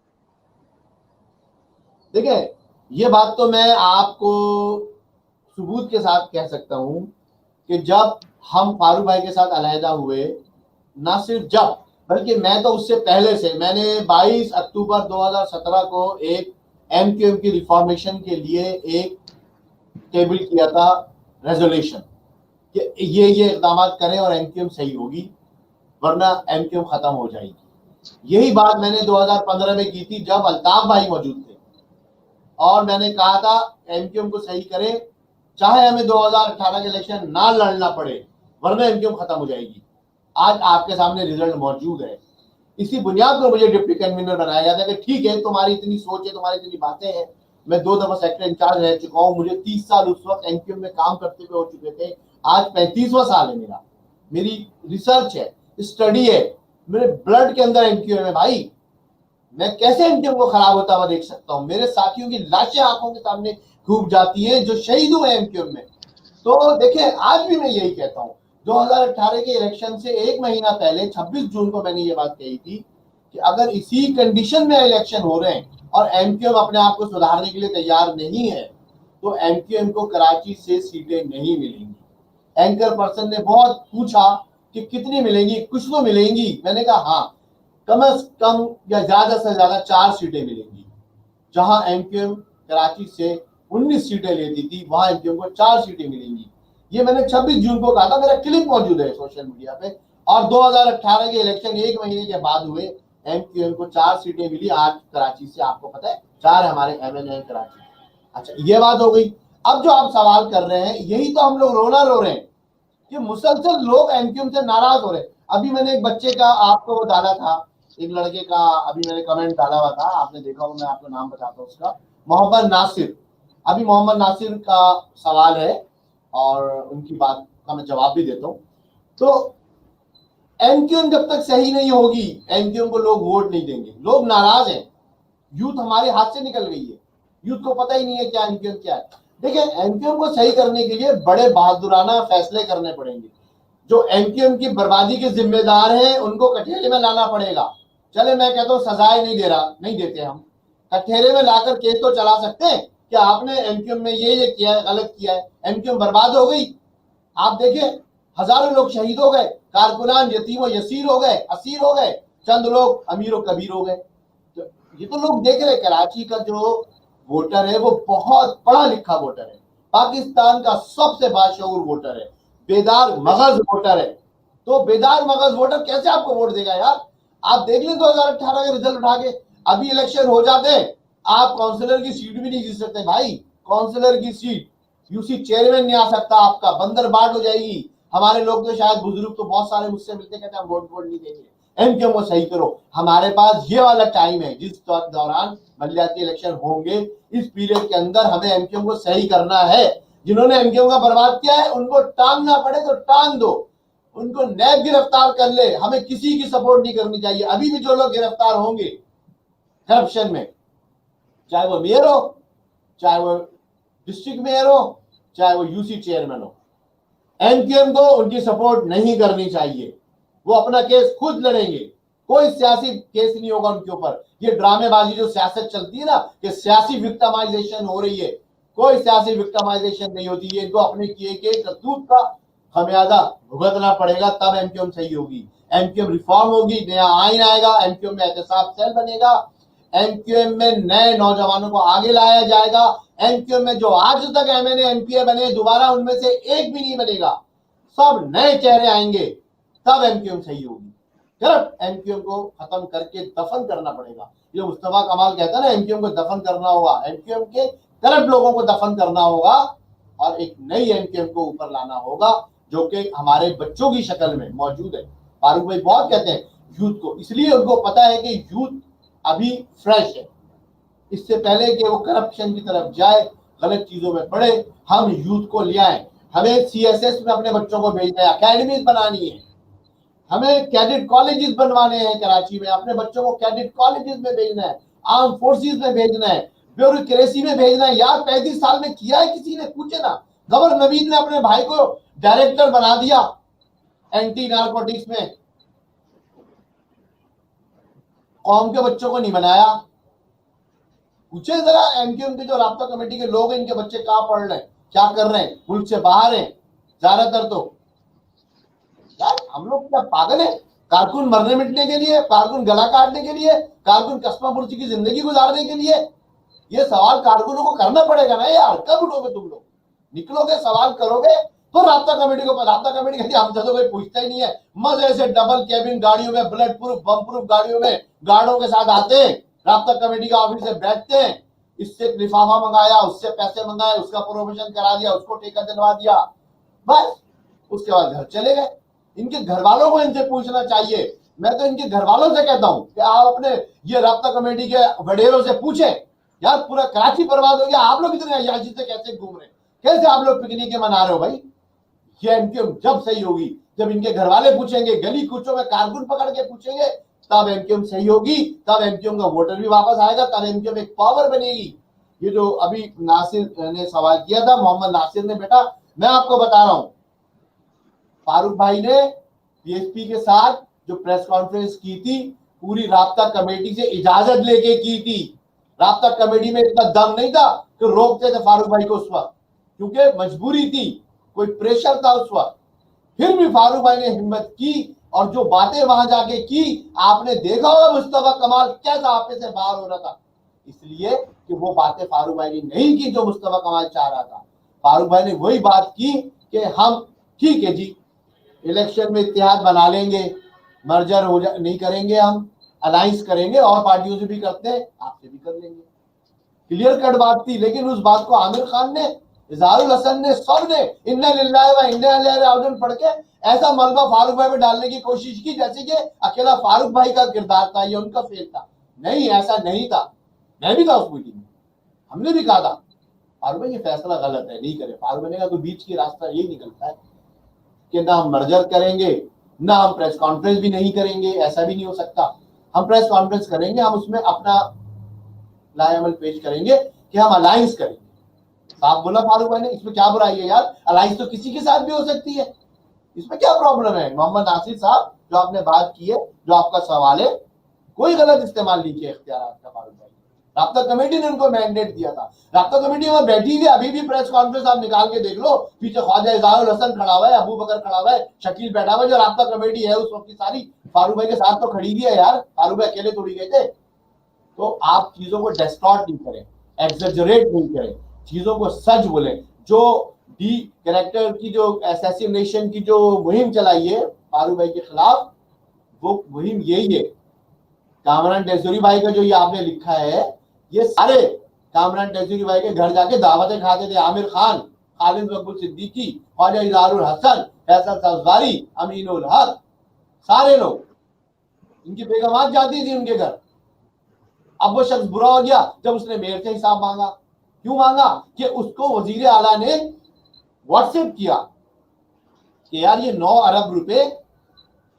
S1: देखिए, ये बात तो मैं आपको सबूत के साथ कह सकता हूं कि जब हम फारूक भाई के साथ अलहदा हुए, ना सिर्फ जब, बल्कि मैं तो उससे पहले से, मैंने 22 अक्टूबर 2017 को एक एमक्यूएम की रिफॉर्मेशन के लिए एक टेबल किया था रेजोल्यूशन कि ये इकदाम करें और एमक्यूएम सही होगी, वरना एमक्यूएम खत्म हो जाएगी। यही बात मैंने 2015 में की थी जब अल्ताफ भाई मौजूद थे, और मैंने कहा था एमक्यूएम को सही करें, चाहे हमें 2018 के इलेक्शन ना लड़ना पड़े, वरना एमक्यूएम खत्म हो जाएगी। आज आपके सामने रिजल्ट मौजूद है। इसी बुनियाद पर मुझे डिप्टी कन्वीनर बनाया गया था कि ठीक है, तुम्हारी इतनी सोच है, तुम्हारी इतनी बातें हैं। मैं 2 दफा सेक्टर इंचार्ज रह चुका हूँ, मुझे 30 साल उस वक्त एमक्यूएम में काम करते हुए हो चुके थे। आज 35वां साल है मेरा, मेरी रिसर्च है, स्टडी है, मेरे ब्लड के अंदर एमक्यूएम है भाई। मैं कैसे एमक्यूएम को खराब होता हुआ देख सकता हूँ? मेरे साथियों की लाशें आंखों के सामने खूब जाती है जो शहीद हुए एमक्यूएम में। तो देखिए, आज भी मैं यही कहता हूँ, 2018 के इलेक्शन से 1 महीना पहले 26 जून को मैंने ये बात कही थी कि अगर इसी कंडीशन में इलेक्शन हो रहे हैं और एमक्यूएम अपने आप को सुधारने के लिए तैयार नहीं है, तो एमक्यूएम को कराची से सीटें नहीं मिलेंगी। एंकर पर्सन ने बहुत पूछा कि कितनी मिलेंगी, कुछ तो मिलेंगी। मैंने कहा हाँ, कम से कम या ज्यादा से ज्यादा 4 सीटें मिलेंगी। जहां एमक्यूएम कराची से 19 सीटें लेती थी, वहां एमक्यूएम को 4 सीटें मिलेंगी। ये मैंने 26 जून को कहा था, मेरा क्लिप मौजूद है सोशल मीडिया पे। और 2018 के इलेक्शन 1 महीने के बाद हुए, एमक्यूएम को 4 सीटें मिली। आज कराची से आपको पता है 4 हमारे एमएनए कराची। अच्छा, ये बात हो गई। अब जो आप सवाल कर रहे हैं, यही तो हम लोग रोना रो रहे हैं कि मुसलसल लोग एमक्यूएम से नाराज हो रहे हैं। अभी मैंने एक बच्चे का आपको वो डाला था, एक लड़के का अभी मैंने कमेंट डाला हुआ था, आपने देखा हो, मैं आपको नाम बताता हूँ उसका, मोहम्मद नासिर। अभी मोहम्मद नासिर का सवाल है और उनकी बात का मैं जवाब भी देता हूँ। तो एमक्यूएम जब तक सही नहीं होगी, एमक्यूएम को लोग वोट नहीं देंगे। लोग नाराज हैं, यूथ हमारे हाथ से निकल गई है, यूथ को पता ही नहीं है क्या एमक्यूएम क्या है। देखिए, एमक्यूएम को सही करने के लिए बड़े बहादुराना फैसले करने पड़ेंगे। जो एमक्यूएम की बर्बादी के जिम्मेदार हैं, उनको कठेरे में लाना पड़ेगा। चले, मैं कहता हूँ सजाएं नहीं देते हम, कठेरे में लाकर केस तो चला सकते हैं कि आपने एमक्यूएम में ये किया है, गलत किया है, एमक्यूएम बर्बाद हो गई। आप देखिए, हजारों लोग शहीद हो गए, कारकुनान यतीम व यसीर हो गए, असीर हो गए, चंद लोग अमीर व कबीर हो गए। तो ये तो लोग देख रहे। कराची का जो वोटर है वो बहुत पढ़ा लिखा वोटर है, पाकिस्तान का सबसे बाशऊर वोटर है, बेदार मगज वोटर है। तो बेदार मगज वोटर कैसे आपको वोट देगा यार? आप देख लें 2018 के रिजल्ट उठा के, अभी इलेक्शन हो जाते, आप काउंसिलर की सीट भी नहीं जीत सकते भाई। काउंसिलर की सीट, यूसी चेयरमैन नहीं आ सकता आपका, बंदर बाट हो जाएगी। हमारे लोग तो शायद बुजुर्ग तो बहुत सारे मुझसे मिलते, कहते हैं हम वोट नहीं देंगे। एमक्यूएम को सही करो। हमारे पास ये वाला टाइम है, जिस दौरान बल्दियाती इलेक्शन होंगे, इस पीरियड के अंदर हमें एमक्यूएम को सही करना है। जिन्होंने एमक्यूएम का बर्बाद किया है, उनको टांगना पड़े तो टांग दो, उनको नैब गिरफ्तार कर ले। हमें किसी की सपोर्ट नहीं करनी चाहिए। अभी भी जो लोग गिरफ्तार होंगे करप्शन में, चाहे वो मेयर हो, चाहे वो डिस्ट्रिक्ट मेयर हो, चाहे वो यूसी चेयरमैन हो, एमक्यूएम को उनकी सपोर्ट नहीं करनी चाहिए। वो अपना केस खुद लड़ेंगे, कोई सियासी केस नहीं होगा उनके ऊपर। ये ड्रामेबाजी जो सियासत चलती है ना कि सियासी विक्टिमाइजेशन हो रही है, कोई सियासी विक्टिमाइजेशन नहीं होती है। इनको अपने किए के करतूत का खमियाजा भुगतना पड़ेगा, तब एमक्यूएम सही होगी। एमक्यूएम रिफॉर्म होगी, नया आइन आएगा, एमक्यूएम में एहतसाब सेल बनेगा, एमक्यूएम में नए नौजवानों को आगे लाया जाएगा। एमक्यूएम में जो आज तक एमएनए एमपीए बने दोबारा उनमें से एक भी नहीं बनेगा, सब नए चेहरे आएंगे, तब एमक्यूएम सही होगी। करप्ट एमक्यूएम को खत्म करके दफन करना पड़ेगा। ये मुस्तफा कमाल कहता है ना, एमक्यूएम को दफन करना होगा, एमक्यूएम के करप्ट लोगों को दफन करना होगा और एक नई एमक्यूएम को ऊपर लाना होगा जो कि हमारे बच्चों की शक्ल में मौजूद है। फारूक भाई बहुत कहते हैं यूथ को, इसलिए उनको पता है कि यूथ अभी फ्रेश है, इससे पहले कि वो करप्शन की तरफ जाए, गलत चीजों में पड़े, हम यूथ को ले आए। हमें सीएसएस में अपने बच्चों को भेजना है, अकेडमीज बनानी है, हमें कैडेट कॉलेजेस बनवाने हैं कराची में, अपने बच्चों को कैडेट कॉलेजेस में भेजना है, आर्म फोर्सेस में भेजना है, ब्यूरोक्रेसी में भेजना है। यार 35 साल में किया है किसी ने? पूछे ना। गवर्नर नवीद ने अपने भाई को डायरेक्टर बना दिया एंटी नारकोटिक्स में, कौम के बच्चों को नहीं बनाया। पूछे जरा एमक्यूएम के जो राब्ता कमेटी के लोग हैं, इनके बच्चे कहाँ पढ़ रहे हैं, क्या कर रहे हैं, मुल्क से बाहर हैं ज्यादातर। तो यार हम लोग क्या पागल है? कारकुन मरने मिटने के लिए, कारकुन गला काटने के लिए, कारकुन कस्मा पुर्ची की जिंदगी गुजारने के लिए? ये सवाल कारकुनों को करना पड़ेगा ना यार। कब उठोगे तुम लोग? निकलोगे, सवाल करोगे तो राब्ता कमेटी को। राब्ता कमेटी कहती है हमसे तो कोई पूछता ही नहीं है। मजे से डबल कैबिन गाड़ियों में, बुलेट प्रूफ बम प्रूफ गाड़ियों में गार्डों के साथ आते हैं, राब्ता कमेटी का ऑफिस से बैठते हैं, इससे लिफाफा मंगाया, उससे पैसे मंगाए, उसका प्रोमोशन करा दिया, उसको ठेका दिलवा दिया, बस उसके बाद घर चले गए। इनके घर वालों को इनसे पूछना चाहिए। मैं तो इनके घर वालों से कहता हूं कि आप अपने ये राब्ता कमेटी के वडेरों से पूछें, यार पूरा कराची बर्बाद हो गया, आप लोग इतने अयाशी से कैसे घूम रहे हैं, कैसे आप लोग पिकनिक मना रहे हो भाई? ये एमक्यूएम जब सही होगी, जब इनके घर वाले पूछेंगे, गली कूचों में कारकुन पकड़ के पूछेंगे, तब एमक्यूएम सही होगी, तब एमक्यूएम का वोटर भी वापस आएगा, तब एमक्यूएम एक पावर बनेगी। ये जो अभी नासिर ने सवाल किया था, मोहम्मद नासिर ने, बेटा मैं आपको बता रहा हूं, फारूक भाई ने पीएसपी के साथ जो प्रेस कॉन्फ्रेंस की थी, पूरी राब्ता कमेटी से इजाजत लेके की थी। राब्ता कमेटी में इतना दम नहीं था कि रोकते थे फारूक भाई को उस वक्त, क्योंकि मजबूरी थी, कोई प्रेशर था उस वक्त। फिर भी फारूक भाई ने हिम्मत की और जो बातें वहां जाके की, आपने देखा होगा मुस्तफा कमाल कैसा आपे से बाहर हो रहा था, इसलिए कि वो बातें फारूक भाई ने नहीं की जो मुस्तफा कमाल चाह रहा था। फारूक भाई ने वही बात की कि हम ठीक है जी, इलेक्शन में इत्तेहाद बना लेंगे, मर्जर हो नहीं करेंगे, हम अलायंस करेंगे, और पार्टियों से भी करते हैं, आपसे भी कर लेंगे। क्लियर कट बात थी। लेकिन उस बात को आमिर खान ने, इजहारुल हसन ने, सब ने इन्ना लिल्लाहि व इन्ना इलैहि राजिऊन पढ़ के ऐसा मलबा फारूक भाई पे डालने की कोशिश की जैसे कि अकेला फारूक भाई का किरदार था, ये उनका फेल था। नहीं, ऐसा नहीं था। मैं भी था उस मीटिंग में, हमने भी कहा था फारूक भाई ये फैसला गलत है, नहीं करे। फारूक भाई ने कहा तो बीच की रास्ता यही निकलता है कि ना हम मर्जर करेंगे, ना हम प्रेस कॉन्फ्रेंस भी नहीं करेंगे, ऐसा भी नहीं हो सकता। हम प्रेस कॉन्फ्रेंस करेंगे, हम उसमें अपना लाएमल पेश करेंगे कि हम अलायंस करेंगे। साफ बोला फारूक भाई ने, इसमें क्या बुराई है यार? अलायंस तो किसी के साथ भी हो सकती है, इसमें क्या प्रॉब्लम है? मोहम्मद नासिर साहब, जो आपने बात की है, जो आपका सवाल है, कोई गलत इस्तेमाल नहीं किया इख्तियारात का फारूक भाई। राब्ता कमेटी ने उनको मैंडेट दिया था, राब्ता कमेटी वहां बैठी हुई, अभी भी प्रेस कॉन्फ्रेंस आप निकाल के देख लो, पीछे ख्वाजा इजहारुल हसन खड़ा हुआ है, अबू बकर खड़ा हुआ है, शकील बैठा हुआ है। जो राब्ता कमेटी है उस वक्त की सारी फारूक भाई के साथ तो खड़ी हुई है यार, फारूक भाई अकेले थोड़ी गए थे। तो आप चीजों को डिस्टॉर्ट नहीं करें, एग्जेजरेट नहीं करें, चीजों को सच बोले। जो डी कैरेक्टर की, जो असैसिनेशन की जो मुहिम चलाई है फारूक भाई के खिलाफ, वो मुहिम यही है। कामरान टेजोरी भाई का जो ये आपने लिखा है, ये सारे कामरान टेजोरी भाई के घर जाके दावतें खाते थे। आमिर खान, खालिद मकबूल सिद्दीकी, ख्वाजा इजहारुल हसन, फैसल सब्ज़वारी, अमीनुल हक, सारे लोग, इनकी बेगमात जाती थी उनके घर। अब वो शख्स बुरा हो गया जब उसने मेयर से हिसाब मांगा। क्यों मांगा? कि उसको वजीर आला ने व्हाट्सएप किया कि यार ये 9 अरब रुपए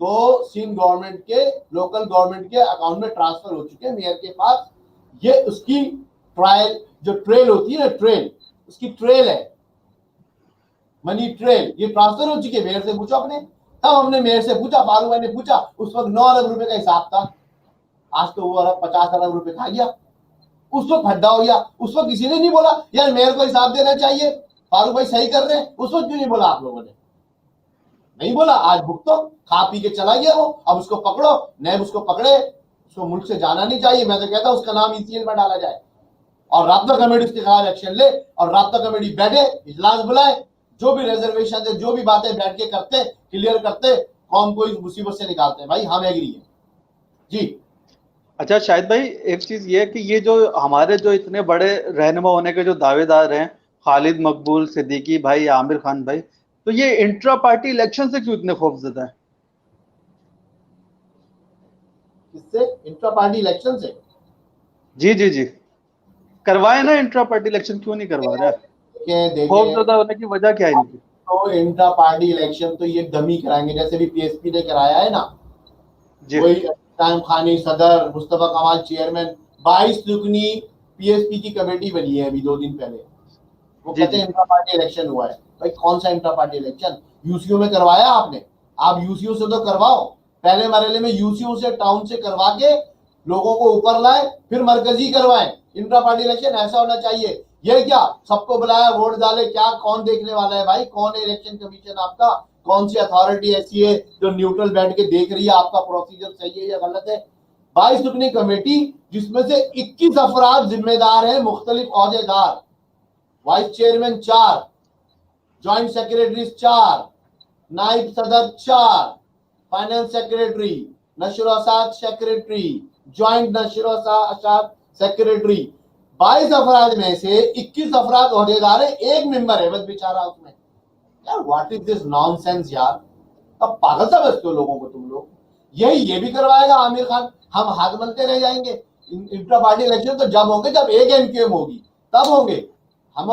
S1: तो सिंध गवर्नमेंट के, लोकल गवर्नमेंट के अकाउंट में ट्रांसफर हो चुके हैं मेयर के पास। ये उसकी ट्रायल, जो ट्रेल होती है ना, ट्रेल, उसकी ट्रेल है, मनी ट्रेल, ये ट्रांसफर हो चुकी है। मेयर से पूछो अपने। तब हमने मेयर से पूछा, फारूक भाई ने पूछा, उस वक्त 9 अरब रुपए का हिसाब था। आज तो वो 50 अरब रुपए खा गया। उस वक्त खड्डा हो गया। उस वक्त किसी ने नहीं बोला यार मेयर को हिसाब देना चाहिए, फारूक भाई सही कर रहे हैं। उस वक्त क्यों नहीं बोला आप लोगों ने? नहीं बोला, आज भुगतो, खा पी के चला गया वो, अब उसको पकड़ो, नैब उसको पकड़े, उसको मुल्क से जाना नहीं चाहिए। मैं तो कहता हूं उसका नाम ECL में डाला जाए और राब्ता कमेटी उसके खिलाफ एक्शन ले और राब्ता कमेटी बैठे, इजलास बुलाए, जो भी रिजर्वेशन है, जो भी बातें बैठ के करते, क्लियर करते, कौम को इस मुसीबत से निकालते हैं। भाई हम एग्री हैं जी।
S5: अच्छा शाहिद भाई, एक चीज ये है कि ये जो हमारे जो इतने बड़े रहनुमा होने के जो दावेदार हैं, खालिद मकबूल, सिद्दीकी भाई, आमिर खान भाई, तो ये इंट्रा पार्टी इलेक्शन से क्यों इतने खौफजदा है?
S1: किससे? इंट्रा पार्टी इलेक्शन से?
S5: जी जी जी, करवाए ना इंट्रा पार्टी इलेक्शन, क्यों नहीं करवा रहा है?
S1: देखिए
S5: खौफजदा होने की वजह क्या है इनकी?
S1: तो इंट्रा पार्टी इलेक्शन तो ये डमी कराएंगे, जैसे भी PSP ने कराया है ना,
S5: जी
S1: वही टाइम खानी सदर, मुस्तफा कमाल चेयरमैन, 22 रुकनी PSP की कमेटी बनी है अभी 2 दिन पहले। वो
S5: जी,
S1: कहते हैं इंट्रा पार्टी इलेक्शन हुआ है। भाई कौन सा इंट्रा पार्टी इलेक्शन? UCO में करवाया आपने? आप UCO से तो करवाओ, पहले मरहले में UCO से, टाउन से करवा के लोगों को ऊपर लाए, फिर मरकजी करवाएं। इंट्रा पार्टी इलेक्शन ऐसा होना चाहिए। ये क्या सबको बुलाया, वोट डाले, क्या कौन देखने वाला है भाई? कौन है इलेक्शन कमीशन आपका? कौन सी अथॉरिटी ऐसी है जो न्यूट्रल बैठ के देख रही है आपका प्रोसीजर सही है या गलत है? 22 रुकनी कमेटी जिसमें से 21 अफराद जिम्मेदार है, मुख्तलिफ ओहदेदार, वाइस चेयरमैन 4, ज्वाइंट सेक्रेटरी 4, नाइब सदर 4, फाइनेंस सेक्रेटरी, नशर सेक्रेटरी, ज्वाइंट नशर सेक्रेटरी। 22 अफराद में से 21 अफराद ओहदेदार है, एक मेंबर है बस बेचारा उसमें। यार व्हाट इज दिस नॉनसेंस यार, अब पागल समझते हो लोगों को तुम लोग। ये भी करवाएगा आमिर खान, हम हाथ मलते रह जाएंगे। इंट्रा पार्टी इलेक्शन तो जब होंगे जब एक MQM होगी, तब होंगे। हम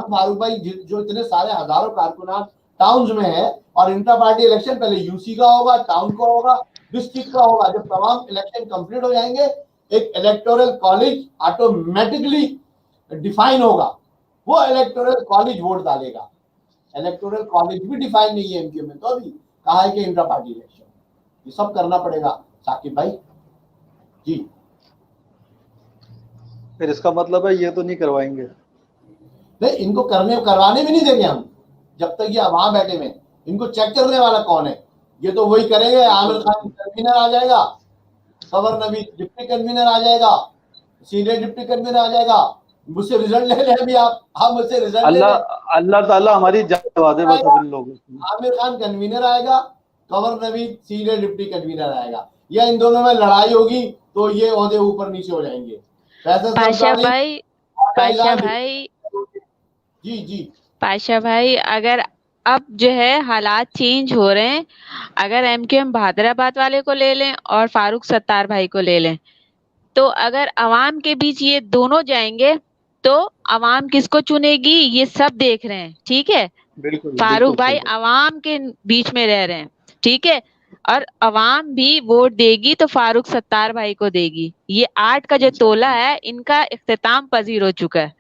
S1: फारूक भाई जो इतने सारे हजारों कारकुनान टाउन्स में है, और इंट्रा पार्टी इलेक्शन पहले UC का होगा, टाउन का होगा, डिस्ट्रिक्ट का होगा। जब तमाम इलेक्शन कंप्लीट हो जाएंगे, एक इलेक्टोरल कॉलेज ऑटोमेटिकली डिफाइन होगा, वो इलेक्टोरल कॉलेज वोट डालेगा। इलेक्टोरल कॉलेज भी डिफाइन नहीं है MQM में, तो अभी कहा है कि इंट्रा पार्टी इलेक्शन, ये सब करना पड़ेगा साकिब भाई जी।
S5: फिर इसका मतलब है ये तो नहीं करवाएंगे?
S1: नहीं, इनको करवाने भी नहीं देंगे हम जब तक ये वहां बैठे में। इनको चेक करने वाला कौन है? ये तो वही करेंगे, आमिर खान कन्वीनर आ जाएगा, खबर नबी डिप्टी कन्वीनर आ जाएगा, सीनियर डिप्टी कन्वीनर आ जाएगा। मुझसे रिजल्ट ले ले अभी आप मुझसे रिजल्ट ले ले।
S5: अल्लाह ताला हमारी जान दवा दे बस इन लोगों को।
S1: आमिर खान कन्वीनर आएगा, खबर नबी सीनियर डिप्टी कन्वीनर आएगा, या इन दोनों में लड़ाई होगी तो ये ओहदे ऊपर नीचे हो जाएंगे।
S3: पाशा भाई
S1: जी
S3: पाशा भाई, अगर अब जो है हालात चेंज हो रहे हैं, अगर MQM भादराबाद वाले को ले लें और फारूक सत्तार भाई को ले लें, तो अगर अवाम के बीच ये दोनों जाएंगे तो अवाम किसको चुनेगी ये सब देख रहे हैं, ठीक है।
S5: बिल्कुल
S3: फारूक भाई
S5: बिल्कुल
S3: अवाम के बीच में रह रहे हैं, ठीक है, और अवाम भी वोट देगी तो फारूक सत्तार भाई को देगी। ये 8 का जो तोला है इनका इख्तिताम पजीर हो चुका है,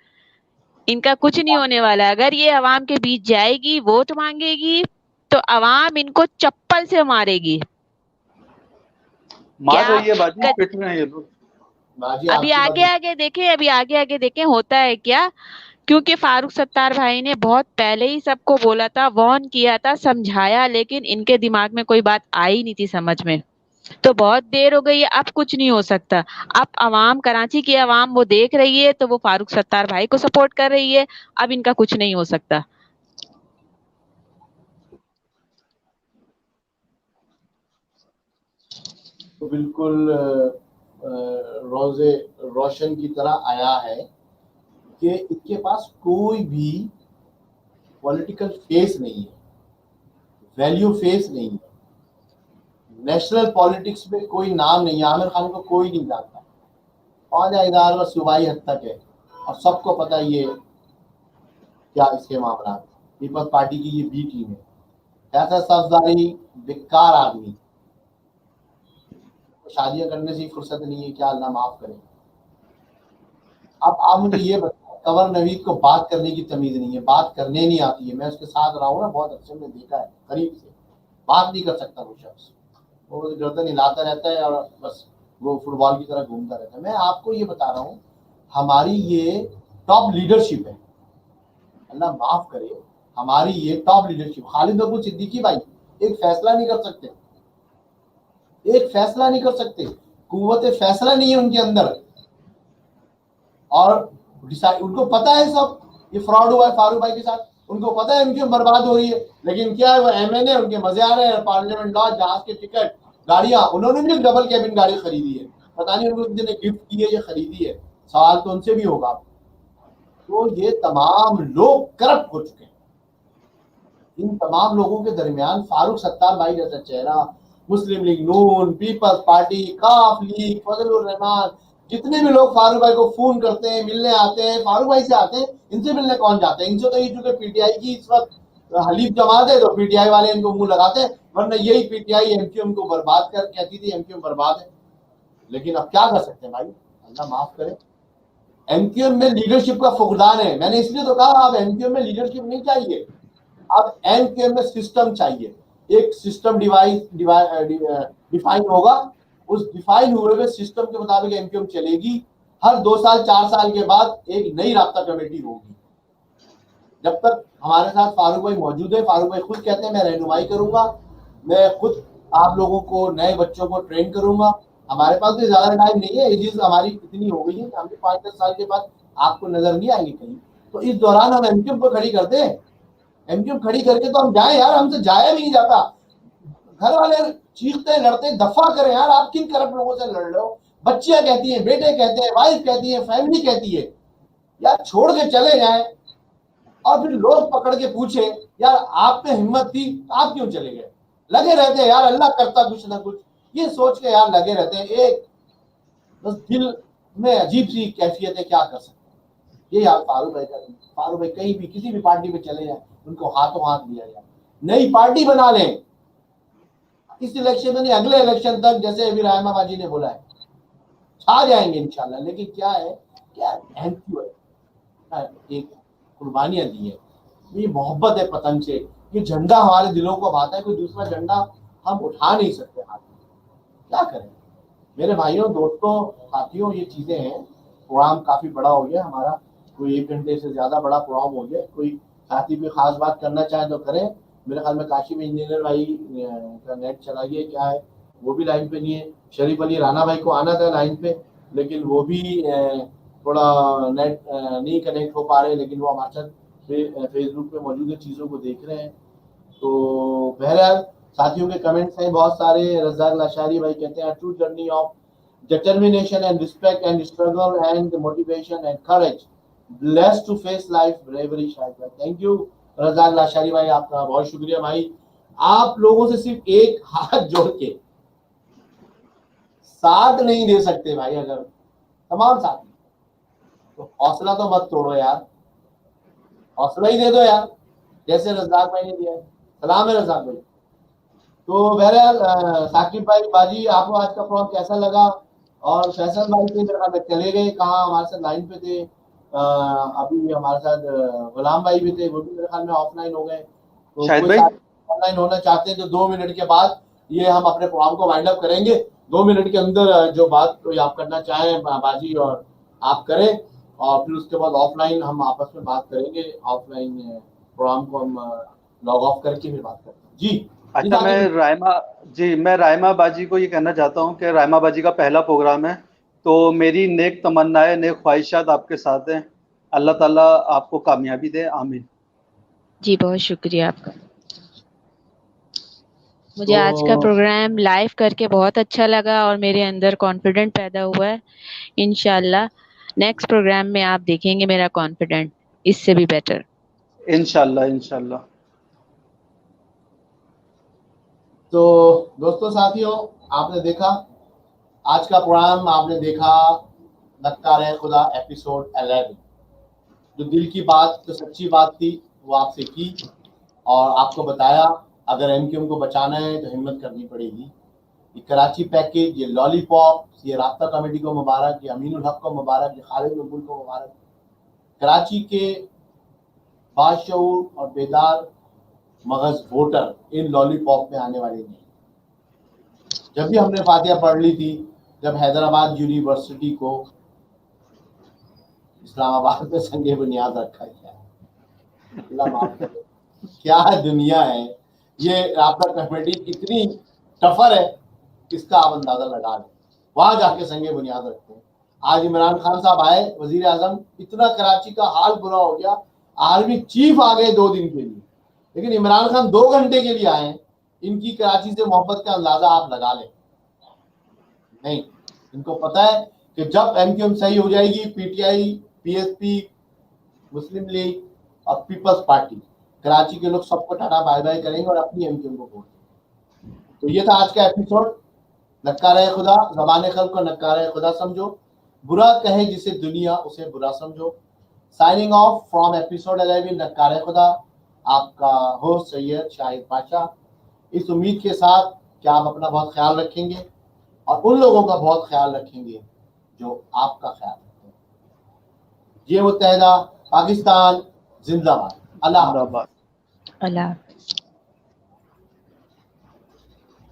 S3: इनका कुछ नहीं होने वाला। अगर ये अवाम के बीच जाएगी, वोट मांगेगी, तो अवाम इनको चप्पल से मारेगी।
S5: मार
S3: क्या
S5: रही है बाजी,
S3: कर-
S5: पिट रहे हैं ये लोग।
S1: बाजी
S3: अभी आगे आगे देखें होता है क्या, क्योंकि फारूक सत्तार भाई ने बहुत पहले ही सबको बोला था, वार्न किया था, समझाया, लेकिन इनके दिमाग में कोई बात आई नहीं थी समझ में। तो बहुत देर हो गई है, अब कुछ नहीं हो सकता। अब अवाम, कराची की अवाम वो देख रही है तो वो फारूक सत्तार भाई को सपोर्ट कर रही है। अब इनका कुछ नहीं हो सकता।
S1: तो बिल्कुल रोजे रोशन की तरह आया है कि इसके पास कोई भी पॉलिटिकल फेस नहीं है, वैल्यू फेस नहीं है, नेशनल पॉलिटिक्स में कोई नाम नहीं है। आमिर खान को कोई नहीं जानता, 5 इदार व सूबाई हद तक है, और सबको पता ये क्या इसके मामला। पीपल्स पार्टी की ये बी टीम है। ऐसा सफदारी बेकार आदमी, शादियां करने से फुर्सत नहीं है, क्या अल्लाह माफ करे। अब आप मुझे ये बताओ, कवर नवीद को बात करने की तमीज नहीं है, बात करने नहीं आती है। मैं उसके साथ रहा हूँ ना बहुत अच्छे, में देखा है करीब से, बात नहीं कर सकता वो शख्स, वो गर्दन हिलाता रहता है और बस वो फुटबॉल की तरह घूमता रहता है। मैं आपको ये बता रहा हूँ, हमारी ये टॉप लीडरशिप है, अल्लाह माफ करे, हमारी ये टॉप लीडरशिप। खालिद मकबूल सिद्दीकी भाई एक फैसला नहीं कर सकते, एक फैसला नहीं कर सकते, कुव्वत फैसला नहीं है उनके अंदर। और उनको पता है सब ये फ्रॉड हुआ है फारूक भाई के साथ, उनको पता है उनकी बर्बाद हो रही है, लेकिन क्या है वो एमएनए उनके मजे आ रहे हैं, पार्लियामेंट लॉज, जहाज के टिकट, गाड़ियां, उन्होंने भी डबल कैबिन गाड़ी खरीदी है, पता नहीं उनको किसी ने गिफ्ट की है या खरीदी है, सवाल तो उनसे भी होगा। तो ये तमाम लोग करप्ट हो चुके हैं। इन तमाम लोगों के दरमियान फारूक सत्तार भाई जैसा चेहरा, मुस्लिम लीग नून, पीपल्स पार्टी, काफ लीग, फजलुर रहमान, जितने भी लोग फारूक भाई को फोन करते हैं, मिलने आते हैं, फारूक भाई से आते हैं, इनसे मिलने कौन जाते हैं? इनसे तो ये चूंकि पीटीआई की इस वक्त हलीफ जमात है तो पीटीआई वाले इनको मुंह लगाते हैं, वरना यही पीटीआई एमक्यूएम को बर्बाद कर कहती थी एमक्यूएम बर्बाद है। लेकिन अब क्या कर सकते हैं भाई, अल्लाह माफ करे। एमक्यूएम में लीडरशिप का फुकदान है, मैंने इसलिए तो कहा अब एमक्यूएम में लीडरशिप नहीं चाहिए, अब एमक्यूएम में सिस्टम चाहिए। एक सिस्टम डिफाइन होगा, उस डिफाइन हुए हुए सिस्टम के मुताबिक एमक्यूएम चलेगी। हर 2 साल 4 साल के बाद एक नई राब्ता कमेटी होगी। जब तक हमारे साथ फारूक भाई मौजूद है, फारूक भाई खुद कहते हैं मैं रहनुमाई करूंगा, मैं खुद आप लोगों को, नए बच्चों को ट्रेन करूंगा। हमारे पास भी ज्यादा टाइम नहीं है, एजेस हमारी इतनी हो गई है कि हम 5-10 साल के बाद आपको नजर नहीं आएंगे कहीं, तो इस दौरान हम एमक्यूएम को खड़ी करते हैं। एमक्यूएम खड़ी करके तो हम जाए यार, हमसे जाया भी नहीं जाता। घर वाले चीखते लड़ते, दफा करें यार, आप किन करप्ट लोगों से लड़ रहे हो? बच्चियां कहती हैं, बेटे कहते हैं, वाइफ कहती है, फैमिली कहती है, यार छोड़ के चले जाए। और फिर लोग पकड़ के पूछे यार आप में हिम्मत थी, आप क्यों चले गए? लगे रहते हैं यार, अल्लाह करता कुछ ना कुछ, ये सोच के यार लगे रहते हैं। एक बस दिल में अजीब सी कैफियत है, क्या कर सकते हैं। ये यार फारूक भाई का, फारूक भाई कहीं भी किसी भी पार्टी में चले जाए, उनको हाथों हाथ दिया जाए, नई पार्टी बना लें, इस इलेक्शन में नहीं अगले इलेक्शन तक, जैसे अभी रायमा बाजी ने बोला है, छा जाएंगे इंशाल्लाह। लेकिन क्या है, क्या एक कुर्बानियां दी है, ये मोहब्बत है पतंग से, ये झंडा हमारे दिलों को भाता है, कोई दूसरा झंडा हम उठा नहीं सकते हाथ में, क्या करें। मेरे भाइयों, दोस्तों, साथियों, ये चीजें हैं। प्रोग्राम काफी बड़ा हो गया हमारा, कोई 1 घंटे से ज्यादा बड़ा प्रोग्राम हो गया। कोई साथी भी खास बात करना चाहे तो करें। मेरे ख्याल में काशी में इंजीनियर भाई का नेट चला गया, क्या है वो भी लाइन पे नहीं है। शरीफ अली राना भाई को आना था लाइन पे, लेकिन वो भी थोड़ा नेट नहीं कनेक्ट हो पा रहे, लेकिन वो हमारे साथ फेसबुक पे मौजूद चीज़ों को देख रहे हैं। तो बहरहाल साथियों के कमेंट्स हैं बहुत सारे। रज़ाक लाशारी भाई कहते हैं true journey of determination and respect and struggle and motivation and courage, blessed to face life bravery शायद। थैंक यू रज़ाक लाशारी भाई, आपका बहुत शुक्रिया भाई। आप लोगों से सिर्फ एक हाथ जोड़ के साथ नहीं दे सकते भाई, अगर तमाम साथी, तो हौसला तो मत तोड़ो यार, हौसला ही दे दो यार, जैसे रज़ाक भाई ने दिया है। सलाम है रज़ाक भाई। तो बहरहाल साकिब भाई बाजी, आपको आज का प्रोग्राम कैसा लगा? और फैसल भाई थे मेरे ख्याल में चले गए, कहाँ हमारे साथ लाइन पे थे। अभी हमारे साथ गुलाम भाई भी थे, वो भी मेरे ख्याल में ऑफलाइन हो गए। तो
S5: शायद
S1: कोई
S5: भाई
S1: ऑनलाइन होना चाहते हैं तो 2 मिनट के बाद ये हम अपने प्रोग्राम को वाइंड अप करेंगे। 2 मिनट के अंदर जो बात कोई आप करना चाहें बाजी और आप करें, और फिर उसके बाद ऑफलाइन हम आपस में बात करेंगे। ऑफलाइन प्रोग्राम को हम लॉग ऑफ करके फिर बात करते हैं। जी
S5: अच्छा, मैं रायमा बाजी को ये कहना चाहता हूँ कि रायमा बाजी का पहला प्रोग्राम है, तो मेरी नेक तमन्नाएं, नेक ख्वाहिशात आपके साथ हैं। अल्लाह ताला आपको कामयाबी दे, आमीन।
S3: जी बहुत शुक्रिया आपका। मुझे आज का प्रोग्राम लाइव करके बहुत अच्छा लगा और मेरे अंदर कॉन्फिडेंट पैदा हुआ है। इंशाल्लाह नेक्स्ट प्रोग्राम में आप देखेंगे मेरा कॉन्फिडेंट इससे भी बेटर।
S5: इंशाल्लाह इंशाल्लाह।
S1: तो दोस्तों साथियों, आपने देखा आज का प्रोग्राम, आपने देखा नक्कार खुदा एपिसोड 11। जो दिल की बात, जो सच्ची बात थी वो आपसे की और आपको बताया अगर एमक्यूएम को बचाना है तो हिम्मत करनी पड़ेगी। ये कराची पैकेज, ये लॉलीपॉप, ये राब्ता कमेटी को मुबारक, ये अमीनुल हक को मुबारक, ये खालिद मकबूल को मुबारक। कराची के बाशऊर और बेदार मगज वोटर इन लॉलीपॉप में आने वाले नहीं। जब भी हमने फातिहा पढ़ ली थी, जब हैदराबाद यूनिवर्सिटी को इस्लामाबाद में संगे बुनियाद रखा गया, अल्लाह माफ करे, क्या दुनिया है। ये राबता कमेटी कितनी टफर है इसका आप अंदाजा लगा लें। वहां जाके संगे बुनियाद रखते हैं। आज इमरान खान साहब आए वजीर आजम, इतना कराची का हाल बुरा हो गया, आर्मी चीफ आ गए 2 दिन के लिए, लेकिन इमरान खान 2 घंटे के लिए आए। इनकी कराची से मोहब्बत का अंदाजा आप लगा लें। नहीं, इनको पता है कि जब एमक्यूएम सही हो जाएगी, पीटीआई, पीएसपी, मुस्लिम लीग और पीपल्स पार्टी, कराची के लोग सबको टाटा बाय बाय करेंगे और अपनी एमक्यूएम को वोट देंगे। तो ये था आज का एपिसोड। नक्कारे खुदा, ज़बान खल्क़ को नक्कारे खुदा समझो, बुरा कहे जिसे दुनिया उसे बुरा समझो। साइनिंग ऑफ फ्रॉम एपिसोड 11 नक्कारे खुदा, आपका होस्ट सैयद शाहिद पाशा, इस उम्मीद के साथ कि आप अपना बहुत ख्याल रखेंगे और उन लोगों का बहुत ख्याल रखेंगे जो आपका ख्याल रखते हैं। ये मुत्तहिदा पाकिस्तान जिंदाबाद। अल्लाह हाफ़िज़।
S3: अल्लाह।